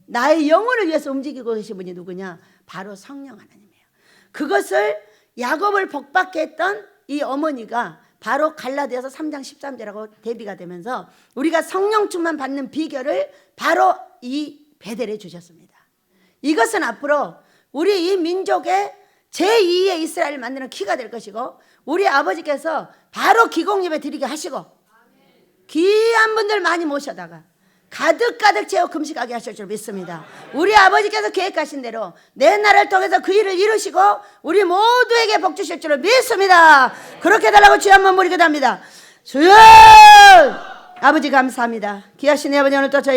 나의 영혼을 위해서 움직이고 계신 분이 누구냐? 바로 성령 하나님이에요. 그것을 야곱을 복받게 했던 이 어머니가 바로 갈라디아서 3장 13절하고 대비가 되면서 우리가 성령 충만 받는 비결을 바로 이 베델에 주셨습니다. 이것은 앞으로 우리 이 민족의 제2의 이스라엘을 만드는 키가 될 것이고 우리 아버지께서 바로 기공예배 드리게 하시고 귀한 분들 많이 모셔다가 가득가득 채워 금식하게 하실 줄 믿습니다. 우리 아버지께서 계획하신 대로 내 나라를 통해서 그 일을 이루시고 우리 모두에게 복 주실 줄 믿습니다. 그렇게 달라고 주여 한번 부르게 됩니다. 주여! 아버지 감사합니다. 귀하신 내 아버지 오늘 또 저희